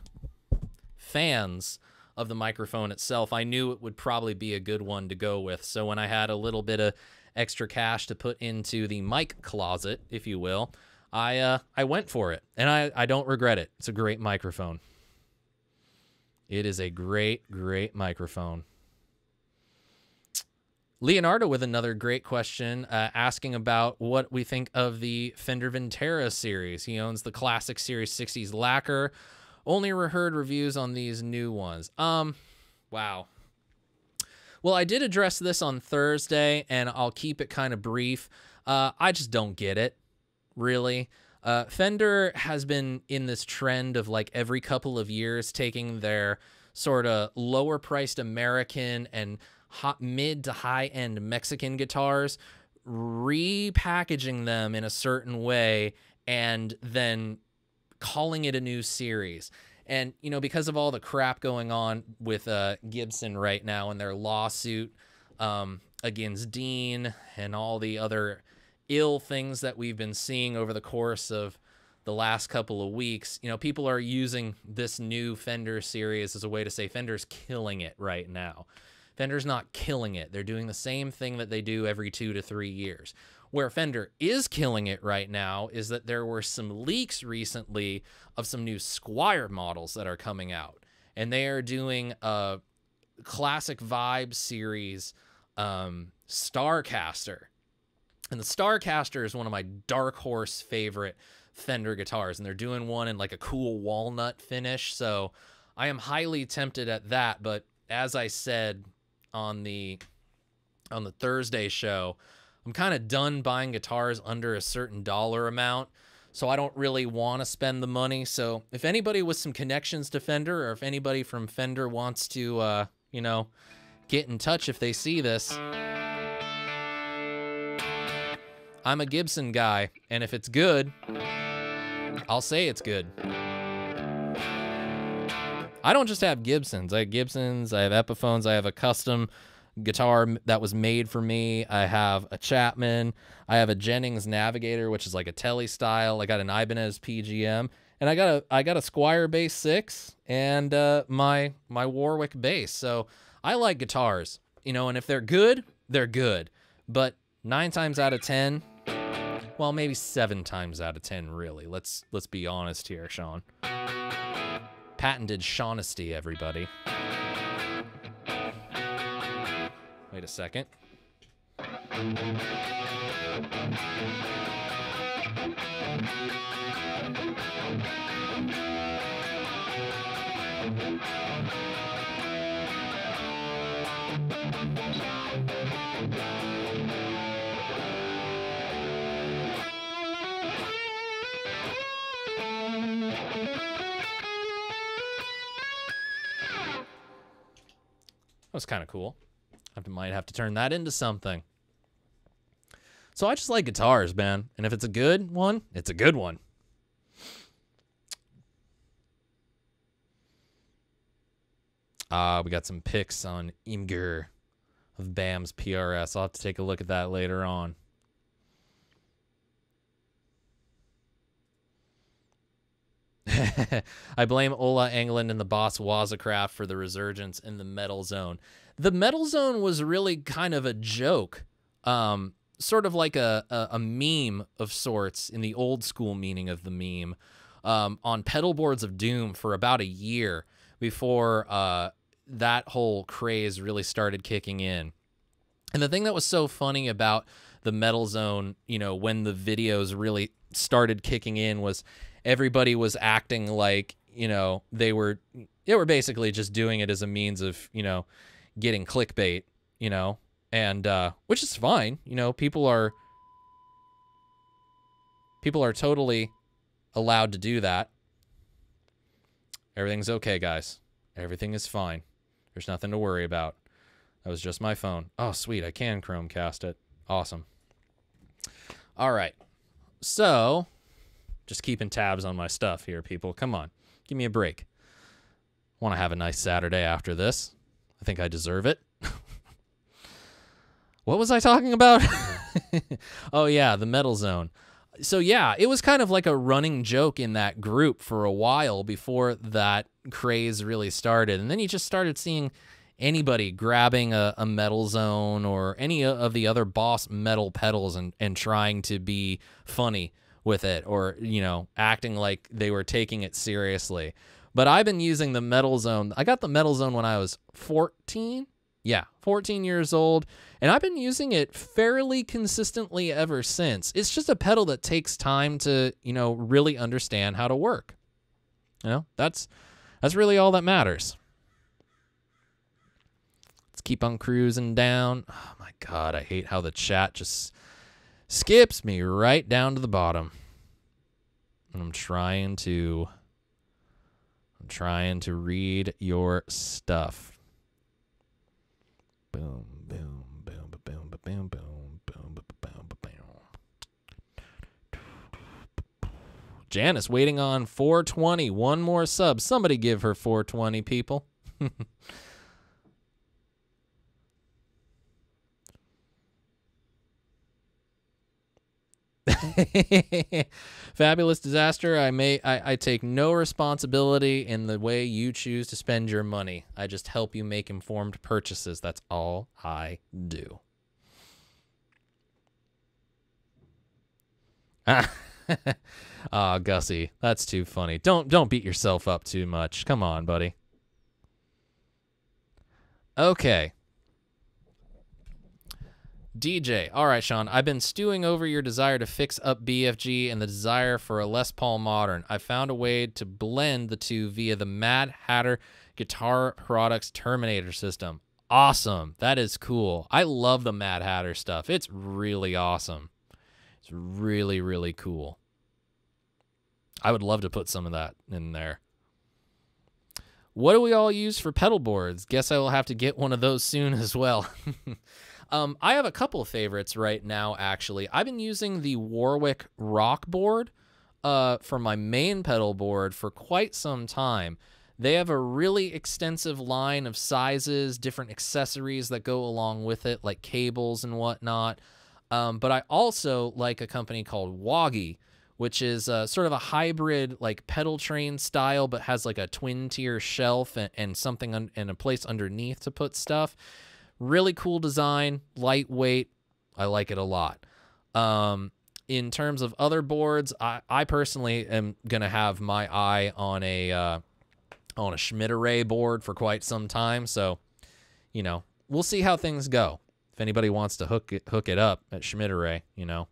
fans of the microphone itself, I knew it would probably be a good one to go with. So when I had a little bit of extra cash to put into the mic closet, if you will, I went for it, and I don't regret it. It's a great microphone. It is a great, great microphone. Leonardo with another great question, asking about what we think of the Fender Ventera series. He owns the classic Series 60s lacquer. Only heard reviews on these new ones. Wow. Well, I did address this on Thursday, and I'll keep it kind of brief. I just don't get it, really. Fender has been in this trend of, like, every couple of years taking their sort of lower-priced American and mid to high-end Mexican guitars, repackaging them in a certain way, and then calling it a new series. And, you know, because of all the crap going on with Gibson right now and their lawsuit against Dean and all the other ill things that we've been seeing over the course of the last couple of weeks, you know, people are using this new Fender series as a way to say Fender's killing it right now. Fender's not killing it. They're doing the same thing that they do every 2 to 3 years. Where Fender is killing it right now is that there were some leaks recently of some new Squier models that are coming out. And they are doing a classic vibe series Starcaster. And the Starcaster is one of my dark horse favorite Fender guitars. And they're doing one in like a cool walnut finish. So I am highly tempted at that. But as I said on the Thursday show, I'm kind of done buying guitars under a certain dollar amount, so I don't really want to spend the money. So if anybody with some connections to Fender, or if anybody from Fender wants to, you know, get in touch if they see this, I'm a Gibson guy, and if it's good, I'll say it's good. I don't just have Gibsons. I have Gibsons, I have Epiphones, I have a custom guitar that was made for me. I have a Chapman. I have a Jennings Navigator, which is like a Tele style. I got an Ibanez PGM, and I got a Squier Bass 6 and my Warwick bass. So I like guitars, you know, and if they're good, they're good. But 9 times out of 10, well, maybe 7 times out of 10, really. Let's be honest here, Sean. Patented Shaunesty, everybody. Wait a second. That was kind of cool. I might have to turn that into something. So I just like guitars, man. And if it's a good one, it's a good one. We got some pics on Imgur of BAM's PRS. I'll have to take a look at that later on. I blame Ola Englund and the boss Wazacraft for the resurgence in the metal zone. The metal zone was really kind of a joke, sort of like a meme of sorts in the old school meaning of the meme, on pedal boards of doom for about a year before that whole craze really started kicking in. And the thing that was so funny about the metal zone, you know, when the videos really started kicking in was everybody was acting like, you know, they were basically just doing it as a means of, you know, getting clickbait, you know, and which is fine. You know, people are totally allowed to do that. Everything's okay, guys. Everything is fine. There's nothing to worry about. That was just my phone. Oh, sweet. I can Chromecast it. Awesome. All right. So, just keeping tabs on my stuff here, people. Come on. Give me a break. Want to have a nice Saturday after this. I think I deserve it. What was I talking about? Oh, yeah, the metal zone. So, yeah, it was kind of like a running joke in that group for a while before that craze really started. And then you just started seeing anybody grabbing a metal zone or any of the other Boss metal pedals and trying to be funny with it, or, you know, acting like they were taking it seriously. But I've been using the metal zone. I got the metal zone when I was 14. Yeah, 14 years old. And I've been using it fairly consistently ever since. It's just a pedal that takes time to, you know, really understand how to work. You know, that's really all that matters. Let's keep on cruising down. Oh my God, I hate how the chat just skips me right down to the bottom. And I'm trying to read your stuff. Boom, boom, boom, boom, boom, boom, boom, boom, boom, boom. Janice waiting on 420. One more sub. Somebody give her 420, people. Fabulous Disaster. I take no responsibility in the way you choose to spend your money. I just help you make informed purchases. That's all I do. Ah, Gussie, that's too funny. Don't beat yourself up too much. Come on, buddy. Okay. DJ. All right, Sean. I've been stewing over your desire to fix up BFG and the desire for a Les Paul Modern. I found a way to blend the two via the Mad Hatter Guitar Products Terminator system. Awesome. That is cool. I love the Mad Hatter stuff. It's really awesome. It's really, really cool. I would love to put some of that in there. What do we all use for pedal boards? Guess I will have to get one of those soon as well. I have a couple of favorites right now, actually. I've been using the Warwick Rock board for my main pedal board for quite some time. They have a really extensive line of sizes, different accessories that go along with it, like cables and whatnot. But I also like a company called Woggy, which is sort of a hybrid, like pedal train style, but has like a twin tier shelf and something and a place underneath to put stuff. Really cool design, lightweight. I like it a lot. In terms of other boards, I personally am gonna have my eye on a Schmidt Array board for quite some time. So, you know, we'll see how things go. If anybody wants to hook it up at Schmidt Array, you know.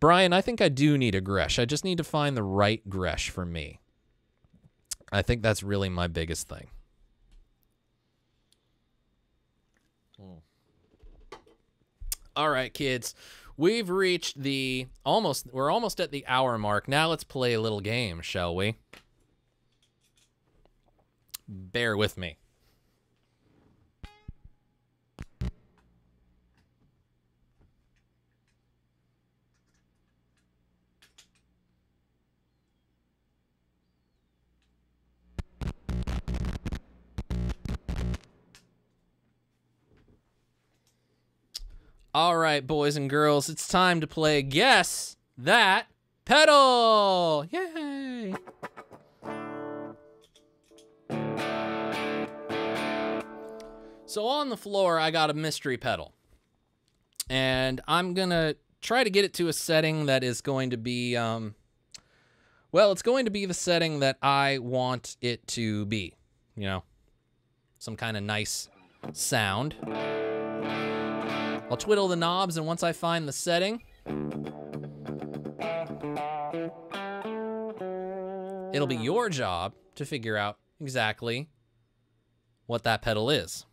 Brian, I think I do need a Gresh. I just need to find the right Gresh for me. I think that's really my biggest thing. All right, kids. We've reached we're almost at the hour mark. Now let's play a little game, shall we? Bear with me. All right, boys and girls, it's time to play Guess That Pedal! Yay! So on the floor, I got a mystery pedal. And I'm going to try to get it to a setting that is going to be, well, it's going to be the setting that I want it to be. You know, some kind of nice sound. I'll twiddle the knobs, and once I find the setting, it'll be your job to figure out exactly what that pedal is.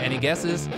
Any guesses?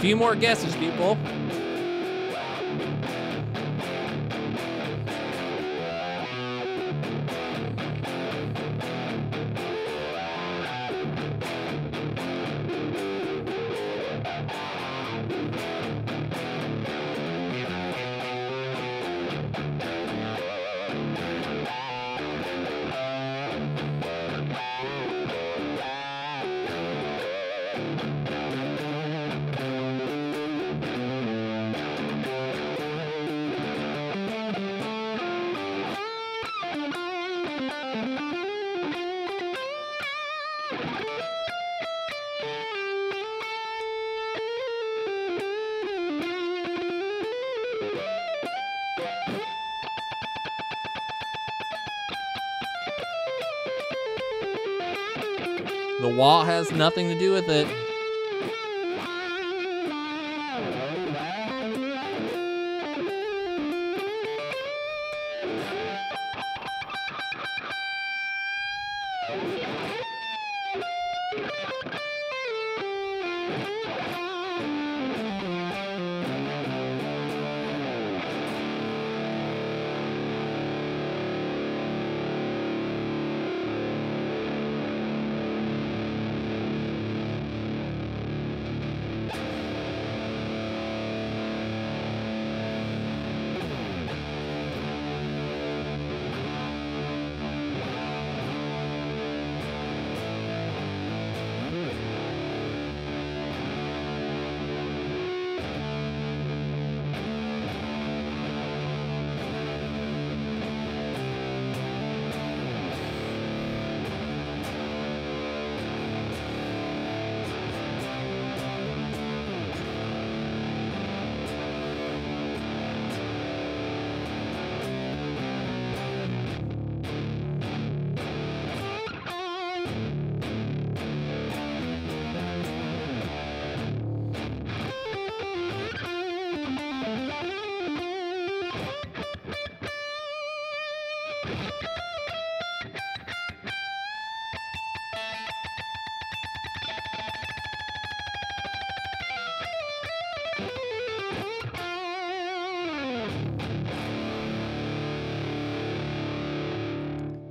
Few more guesses, people. The wah has nothing to do with it.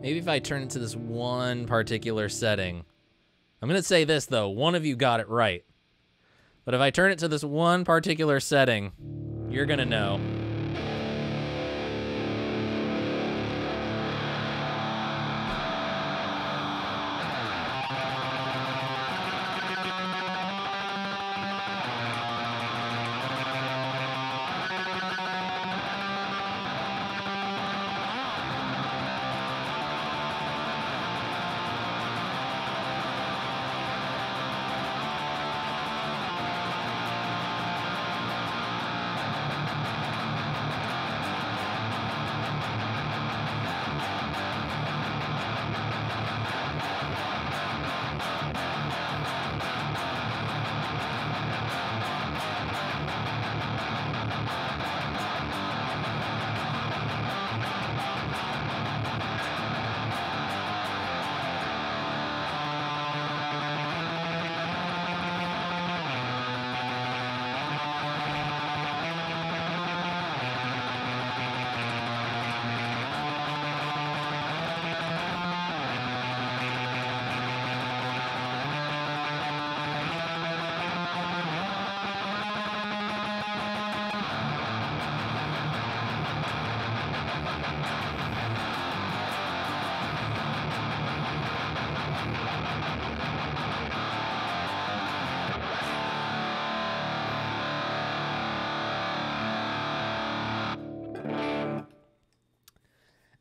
Maybe if I turn it to this one particular setting. I'm going to say this, though. One of you got it right. But if I turn it to this one particular setting, you're going to know.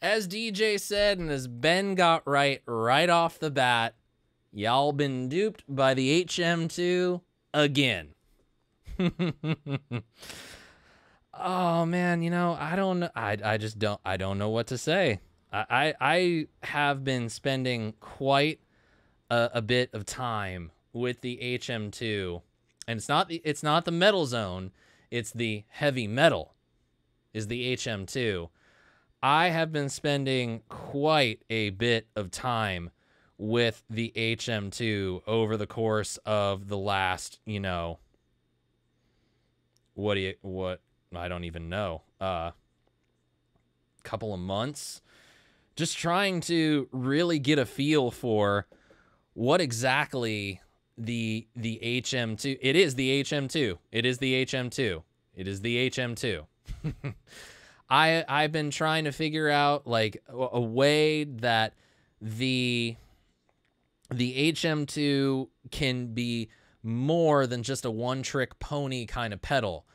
As DJ said, and as Ben got right off the bat, y'all been duped by the HM2 again. Oh man, you know, I don't know. I don't know what to say. I have been spending quite a bit of time with the HM2, and it's not the metal zone, it's the heavy metal is the HM2. I have been spending quite a bit of time with the HM2 over the course of the last, you know, I don't even know, couple of months, just trying to really get a feel for what exactly the HM2, it is the HM2, it is the HM2, it is the HM2. I've been trying to figure out like a way that the HM2 can be more than just a one-trick pony kind of pedal.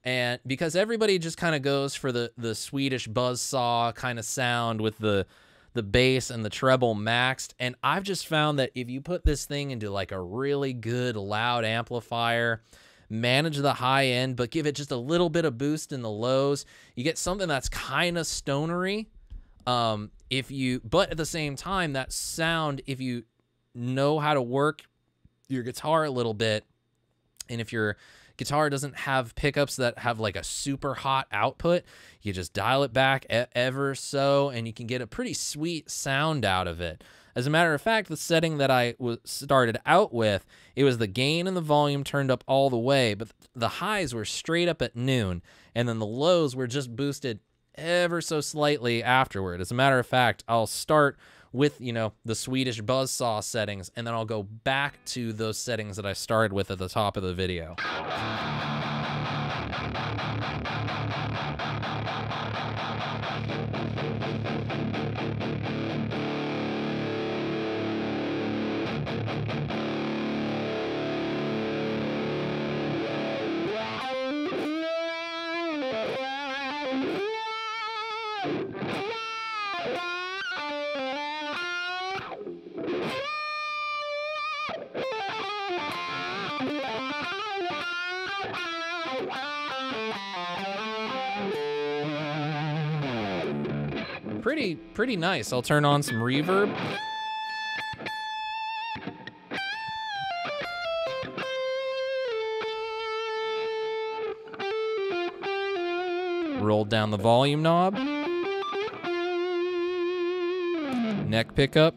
And because everybody just kind of goes for the Swedish buzzsaw kind of sound with the bass and the treble maxed, and I've just found that if you put this thing into like a really good loud amplifier, manage the high end, but give it just a little bit of boost in the lows, you get something that's kind of stonery. But at the same time, that sound, if you know how to work your guitar a little bit, and if your guitar doesn't have pickups that have like a super hot output, you just dial it back ever so, and you can get a pretty sweet sound out of it. As a matter of fact, the setting that I started out with, it was the gain and the volume turned up all the way, but the highs were straight up at noon, and then the lows were just boosted ever so slightly afterward. As a matter of fact, I'll start with, you know, the Swedish buzzsaw settings, and then I'll go back to those settings that I started with at the top of the video. Pretty nice. I'll turn on some reverb. Roll down the volume knob. Neck pickup.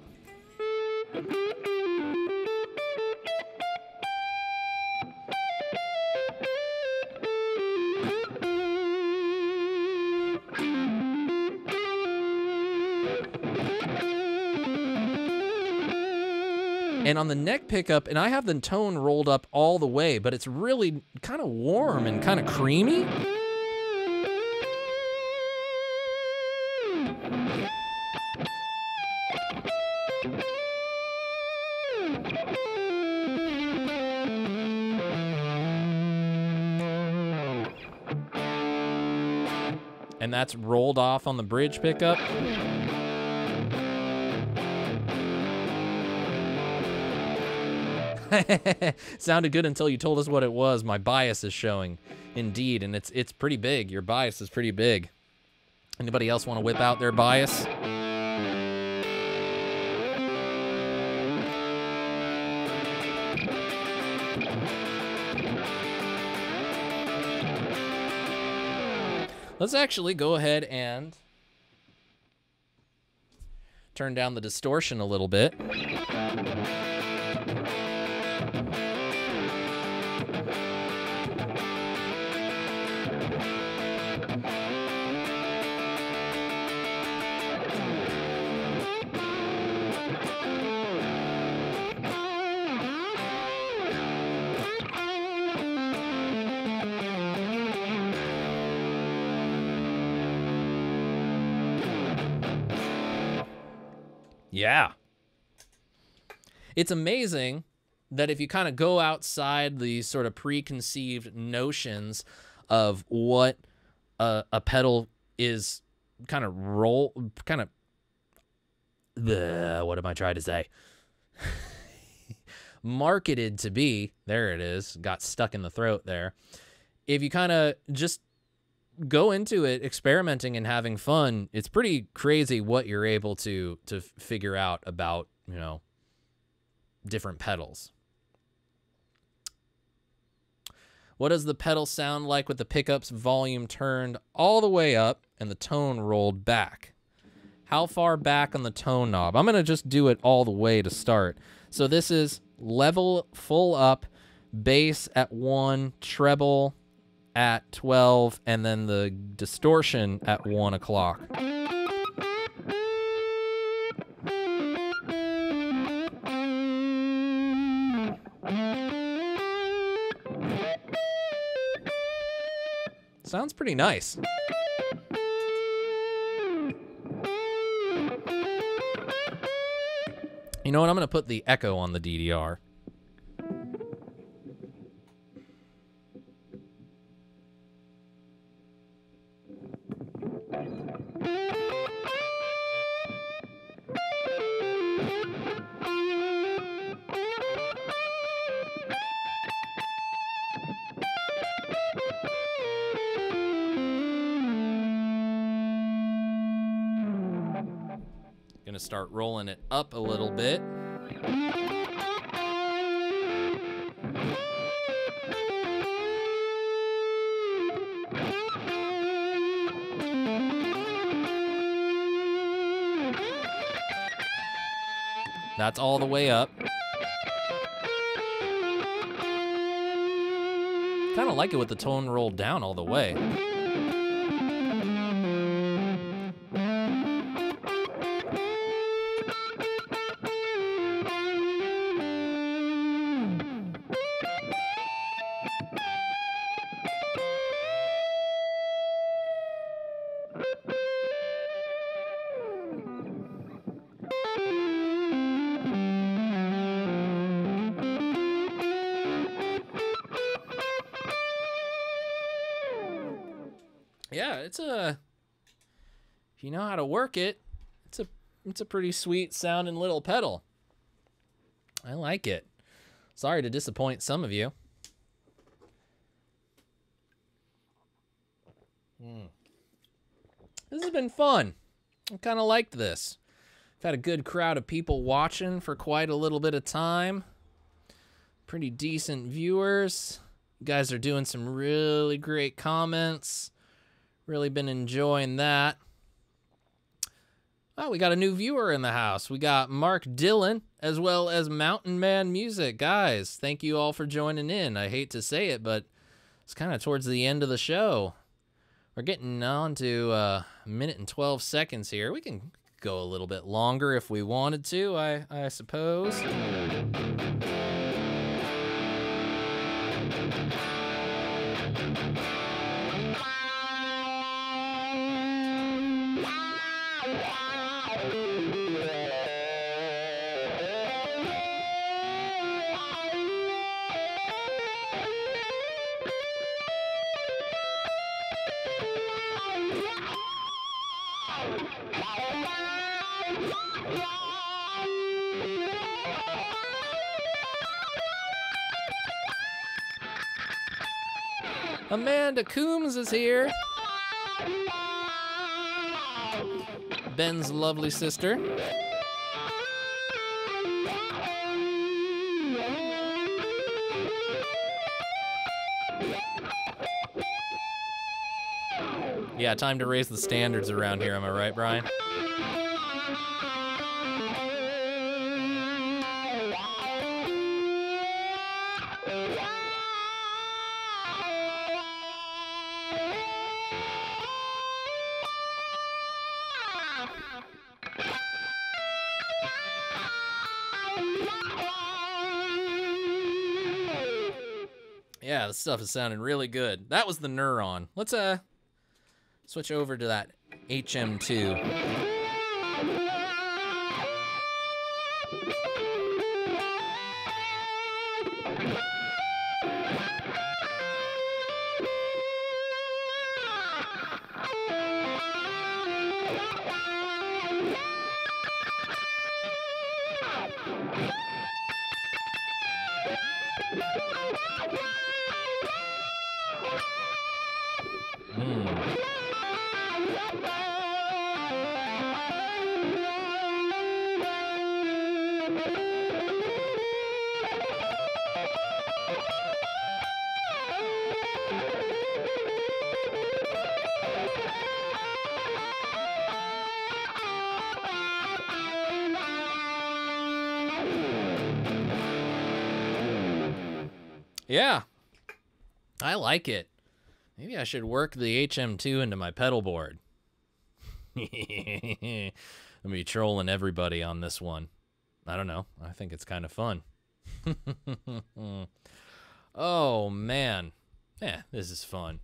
And on the neck pickup, and I have the tone rolled up all the way, but it's really kind of warm and kind of creamy. And that's rolled off on the bridge pickup. Sounded good until you told us what it was. My bias is showing. Indeed, and it's pretty big. Your bias is pretty big. Anybody else want to whip out their bias? Let's actually go ahead and turn down the distortion a little bit. Yeah. It's amazing that if you kind of go outside the sort of preconceived notions of what a pedal is what am I trying to say? Marketed to be, there it is, got stuck in the throat there. If you kind of just go into it experimenting and having fun, it's pretty crazy what you're able to figure out about, you know, different pedals. What does the pedal sound like with the pickups volume turned all the way up and the tone rolled back? How far back on the tone knob? I'm going to just do it all the way to start. So this is level full up, bass at 1, treble at 12, and then the distortion at 1 o'clock. Sounds pretty nice. You know what? I'm going to put the echo on the DDR. Gonna start rolling it up a little bit. That's all the way up. Kind of like it with the tone rolled down all the way. Yeah, it's a, if you know how to work it, it's a pretty sweet sounding little pedal. I like it. Sorry to disappoint some of you. This has been fun. I kind of liked this. I've had a good crowd of people watching for quite a little bit of time. Pretty decent viewers. You guys are doing some really great comments. Really been enjoying that. Oh, we got a new viewer in the house. We got Mark Dillon, as well as Mountain Man Music. Guys, thank you all for joining in. I hate to say it, but it's kind of towards the end of the show. We're getting on to a minute and 12 seconds here. We can go a little bit longer if we wanted to, I suppose. Amanda Coombs is here. Ben's lovely sister. Yeah, time to raise the standards around here, am I right, Brian? Yeah, this stuff is sounding really good. That was the Neuron. Let's switch over to that HM2. Yeah, I like it. Maybe I should work the HM2 into my pedal board. I'm gonna be trolling everybody on this one. I don't know. I think it's kind of fun. Oh, man. Yeah, this is fun.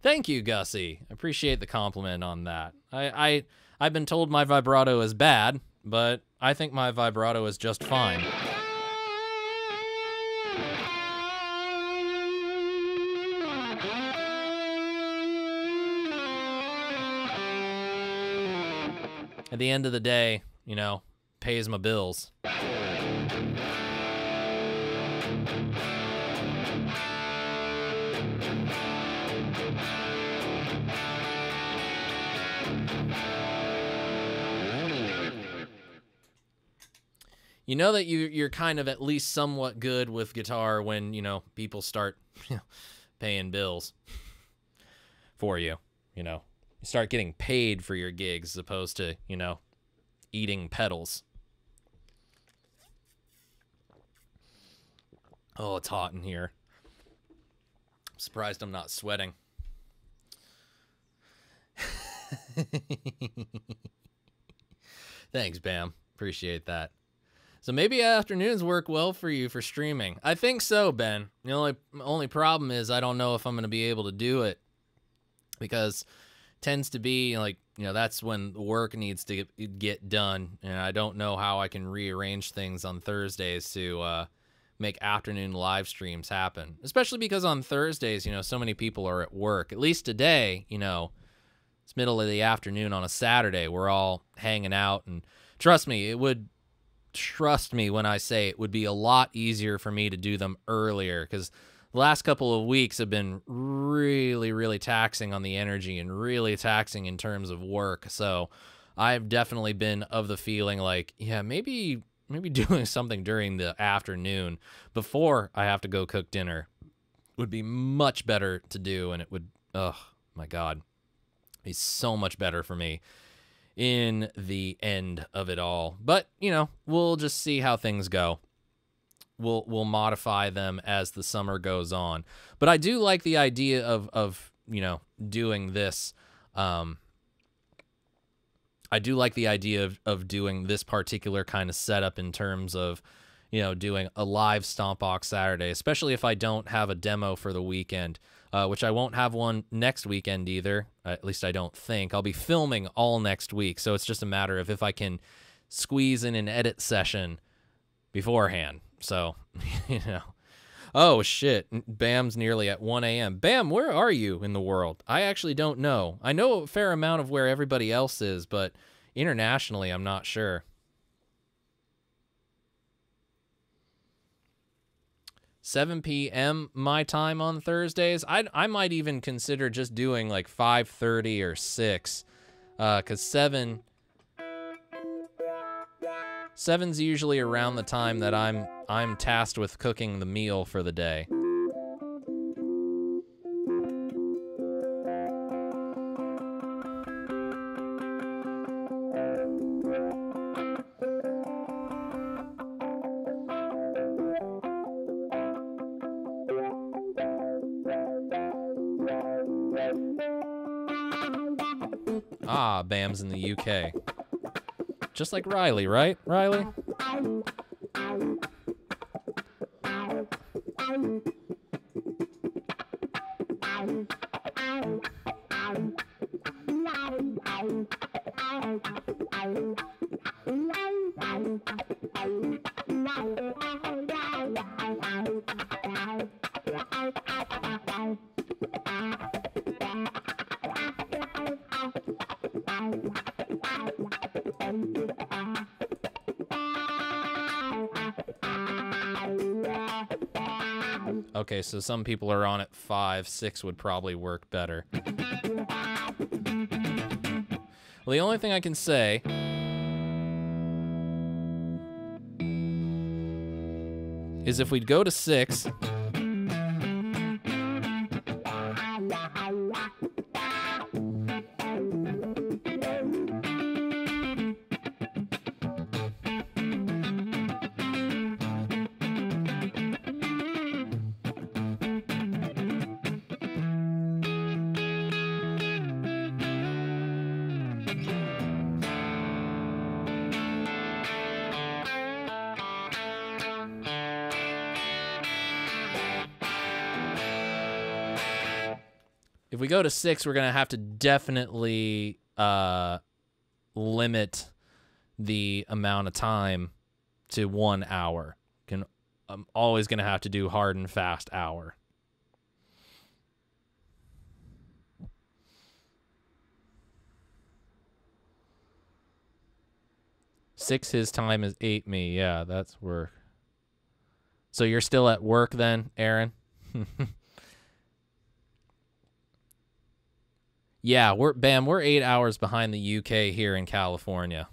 Thank you, Gussie. I appreciate the compliment on that. I've been told my vibrato is bad, but I think my vibrato is just fine. At the end of the day, you know, pays my bills. You know that you're kind of at least somewhat good with guitar when, you know, people start paying bills for you, you know. You start getting paid for your gigs as opposed to, you know, eating pedals. Oh, it's hot in here. I'm surprised I'm not sweating. Thanks, Bam. Appreciate that. So maybe afternoons work well for you for streaming. I think so, Ben. The only problem is I don't know if I'm going to be able to do it, because it tends to be like, that's when the work needs to get done, and I don't know how I can rearrange things on Thursdays to make afternoon live streams happen, especially because on Thursdays, so many people are at work. At least today, it's middle of the afternoon on a Saturday. We're all hanging out, and trust me when I say it would be a lot easier for me to do them earlier, because the last couple of weeks have been really, really taxing on the energy and really taxing in terms of work. So I've definitely been of the feeling like, yeah, maybe doing something during the afternoon before I have to go cook dinner would be much better to do, and it would, oh my God, be so much better for me in the end of it all. But, we'll just see how things go. We'll modify them as the summer goes on. But I do like the idea of doing this. I do like the idea of doing this particular kind of setup in terms of, doing a live Stompbox Saturday, especially if I don't have a demo for the weekend, which I won't have one next weekend either. At least I don't think. I'll be filming all next week, so it's just a matter of if I can squeeze in an edit session beforehand. So, Oh, shit. Bam's nearly at 1 a.m. Bam, where are you in the world? I actually don't know. I know a fair amount of where everybody else is, but internationally, I'm not sure. 7 p.m. my time on Thursdays. I might even consider just doing like 5:30 or 6, because 7's usually around the time that I'm tasked with cooking the meal for the day. Ah, Bam's in the UK. Just like Riley, right, Riley? Okay, so some people are on at 5. 6 would probably work better. Well, the only thing I can say is if we'd go to 6... If we go to 6, we're going to have to definitely limit the amount of time to 1 hour. I'm always going to have to do hard and fast hour. Six, his time is 8 me. Yeah, that's work. So you're still at work then, Aaron? Yeah, we're 8 hours behind the UK here in California.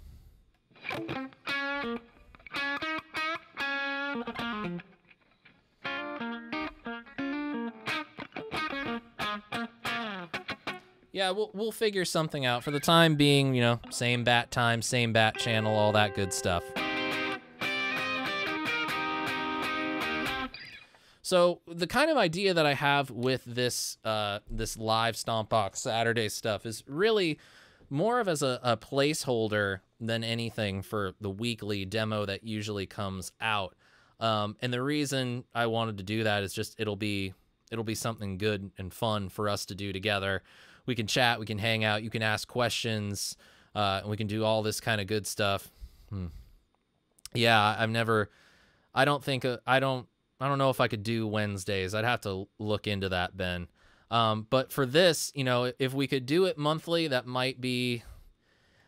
Yeah, we'll figure something out. For the time being, same bat time, same bat channel, all that good stuff. So the kind of idea that I have with this this live Stompbox Saturday stuff is really more of as a placeholder than anything for the weekly demo that usually comes out. And the reason I wanted to do that is just it'll be something good and fun for us to do together. We can chat, we can hang out, you can ask questions, and we can do all this kind of good stuff. Yeah, I don't know if I could do Wednesdays. I'd have to look into that, Ben. But for this, you know, if we could do it monthly, that might be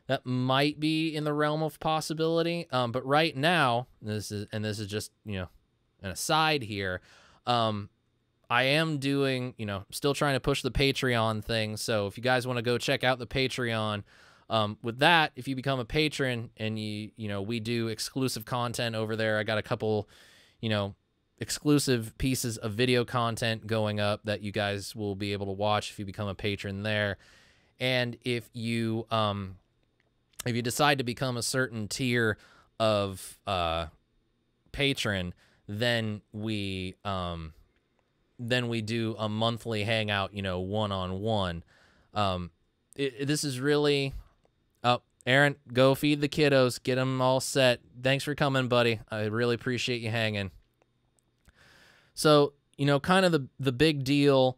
in the realm of possibility. But right now, this is just, you know, an aside here. I am doing, you know, still trying to push the Patreon thing. So if you guys want to go check out the Patreon, with that, if you become a patron and you know, we do exclusive content over there. I got a couple, you know, exclusive pieces of video content going up that you guys will be able to watch if you become a patron there. And if you decide to become a certain tier of patron, then we do a monthly hangout, you know, one-on-one. This is really... Oh, Aaron, go feed the kiddos. Get them all set. Thanks for coming, buddy. I really appreciate you hanging. So, you know, kind of the big deal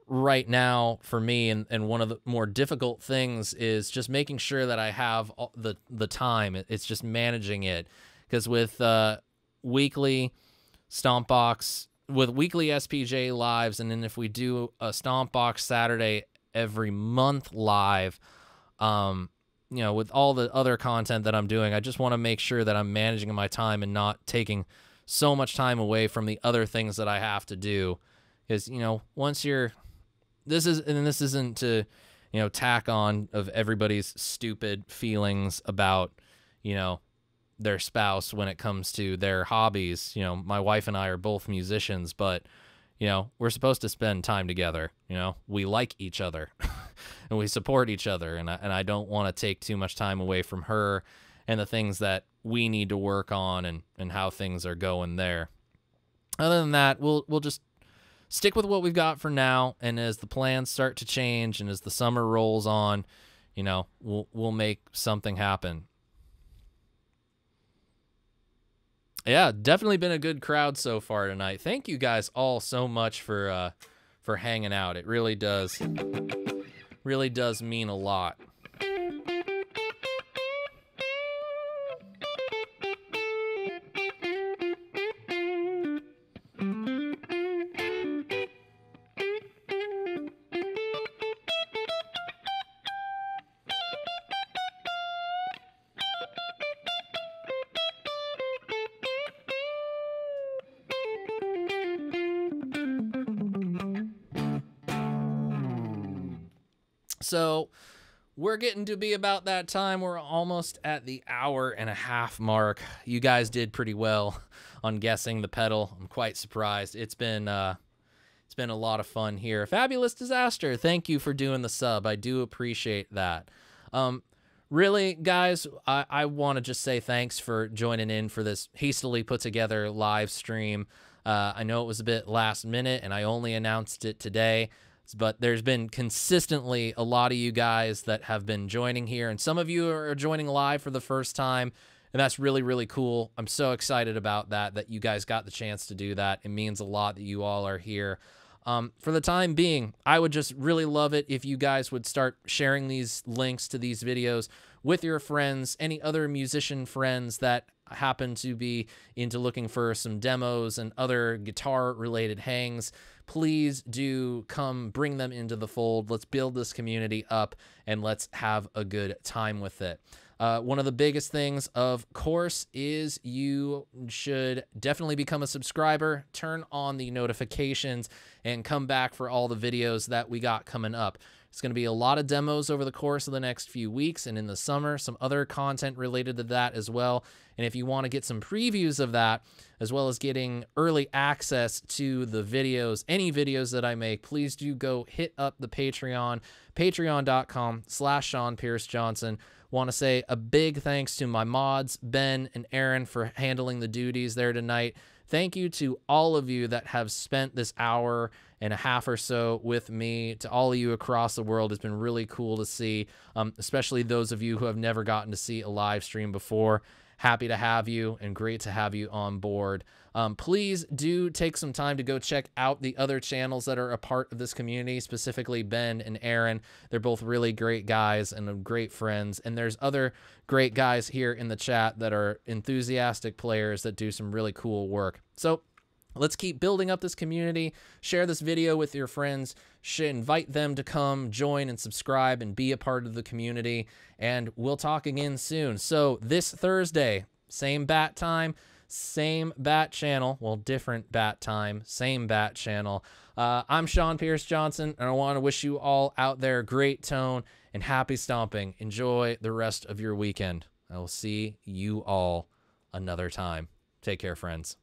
right now for me, and one of the more difficult things is just making sure that I have all the time. It's just managing it. Because with weekly Stompbox, with weekly SPJ lives, and then if we do a Stompbox Saturday every month live, you know, with all the other content that I'm doing, I just want to make sure that I'm managing my time and not taking so much time away from the other things that I have to do. Because, you know, once you're, this isn't to, you know, tack on of everybody's stupid feelings about, you know, their spouse when it comes to their hobbies. You know, my wife and I are both musicians, but, you know, we're supposed to spend time together. You know, we like each other and we support each other. And I don't want to take too much time away from her and the things that we need to work on and how things are going there. Other than that, we'll just stick with what we've got for now. And as the plans start to change and as the summer rolls on, you know, we'll make something happen. Yeah, definitely been a good crowd so far tonight. Thank you guys all so much for hanging out. It really does mean a lot. So we're getting to be about that time. We're almost at the hour-and-a-half mark. You guys did pretty well on guessing the pedal. I'm quite surprised. It's been a lot of fun here. Fabulous Disaster, thank you for doing the sub. I do appreciate that. Really, guys, I want to just say thanks for joining in for this hastily put together live stream. I know it was a bit last minute, and I only announced it today. But there's been consistently a lot of you guys that have been joining here, and some of you are joining live for the first time, and that's really, really cool. I'm so excited about that you guys got the chance to do that. It means a lot that you all are here. For the time being, I would just really love it if you guys would start sharing these links to these videos with your friends, any other musician friends that happen to be into looking for some demos and other guitar-related hangs. Please do come bring them into the fold. Let's build this community up and let's have a good time with it. One of the biggest things, of course, is you should definitely become a subscriber, turn on the notifications, and come back for all the videos that we got coming up. It's going to be a lot of demos over the course of the next few weeks, and in the summer, some other content related to that as well. And if you want to get some previews of that, as well as getting early access to the videos, any videos that I make, please do go hit up the Patreon, patreon.com/Sean Pierce Johnson. Want to say a big thanks to my mods, Ben and Aaron, for handling the duties there tonight. thank you to all of you that have spent this hour and a half or so with me. To all of you across the world, it's been really cool to see, especially those of you who have never gotten to see a live stream before. Happy to have you and great to have you on board. Please do take some time to go check out the other channels that are a part of this community, specifically Ben and Aaron. They're both really great guys and great friends. And there's other great guys here in the chat that are enthusiastic players that do some really cool work. So let's keep building up this community. Share this video with your friends. Invite them to come join and subscribe and be a part of the community. And we'll talk again soon. So this Thursday, same bat time, same bat channel. Well, different bat time, same bat channel. I'm Sean Pierce Johnson, and I want to wish you all out there great tone and happy stomping. Enjoy the rest of your weekend. I will see you all another time. Take care, friends.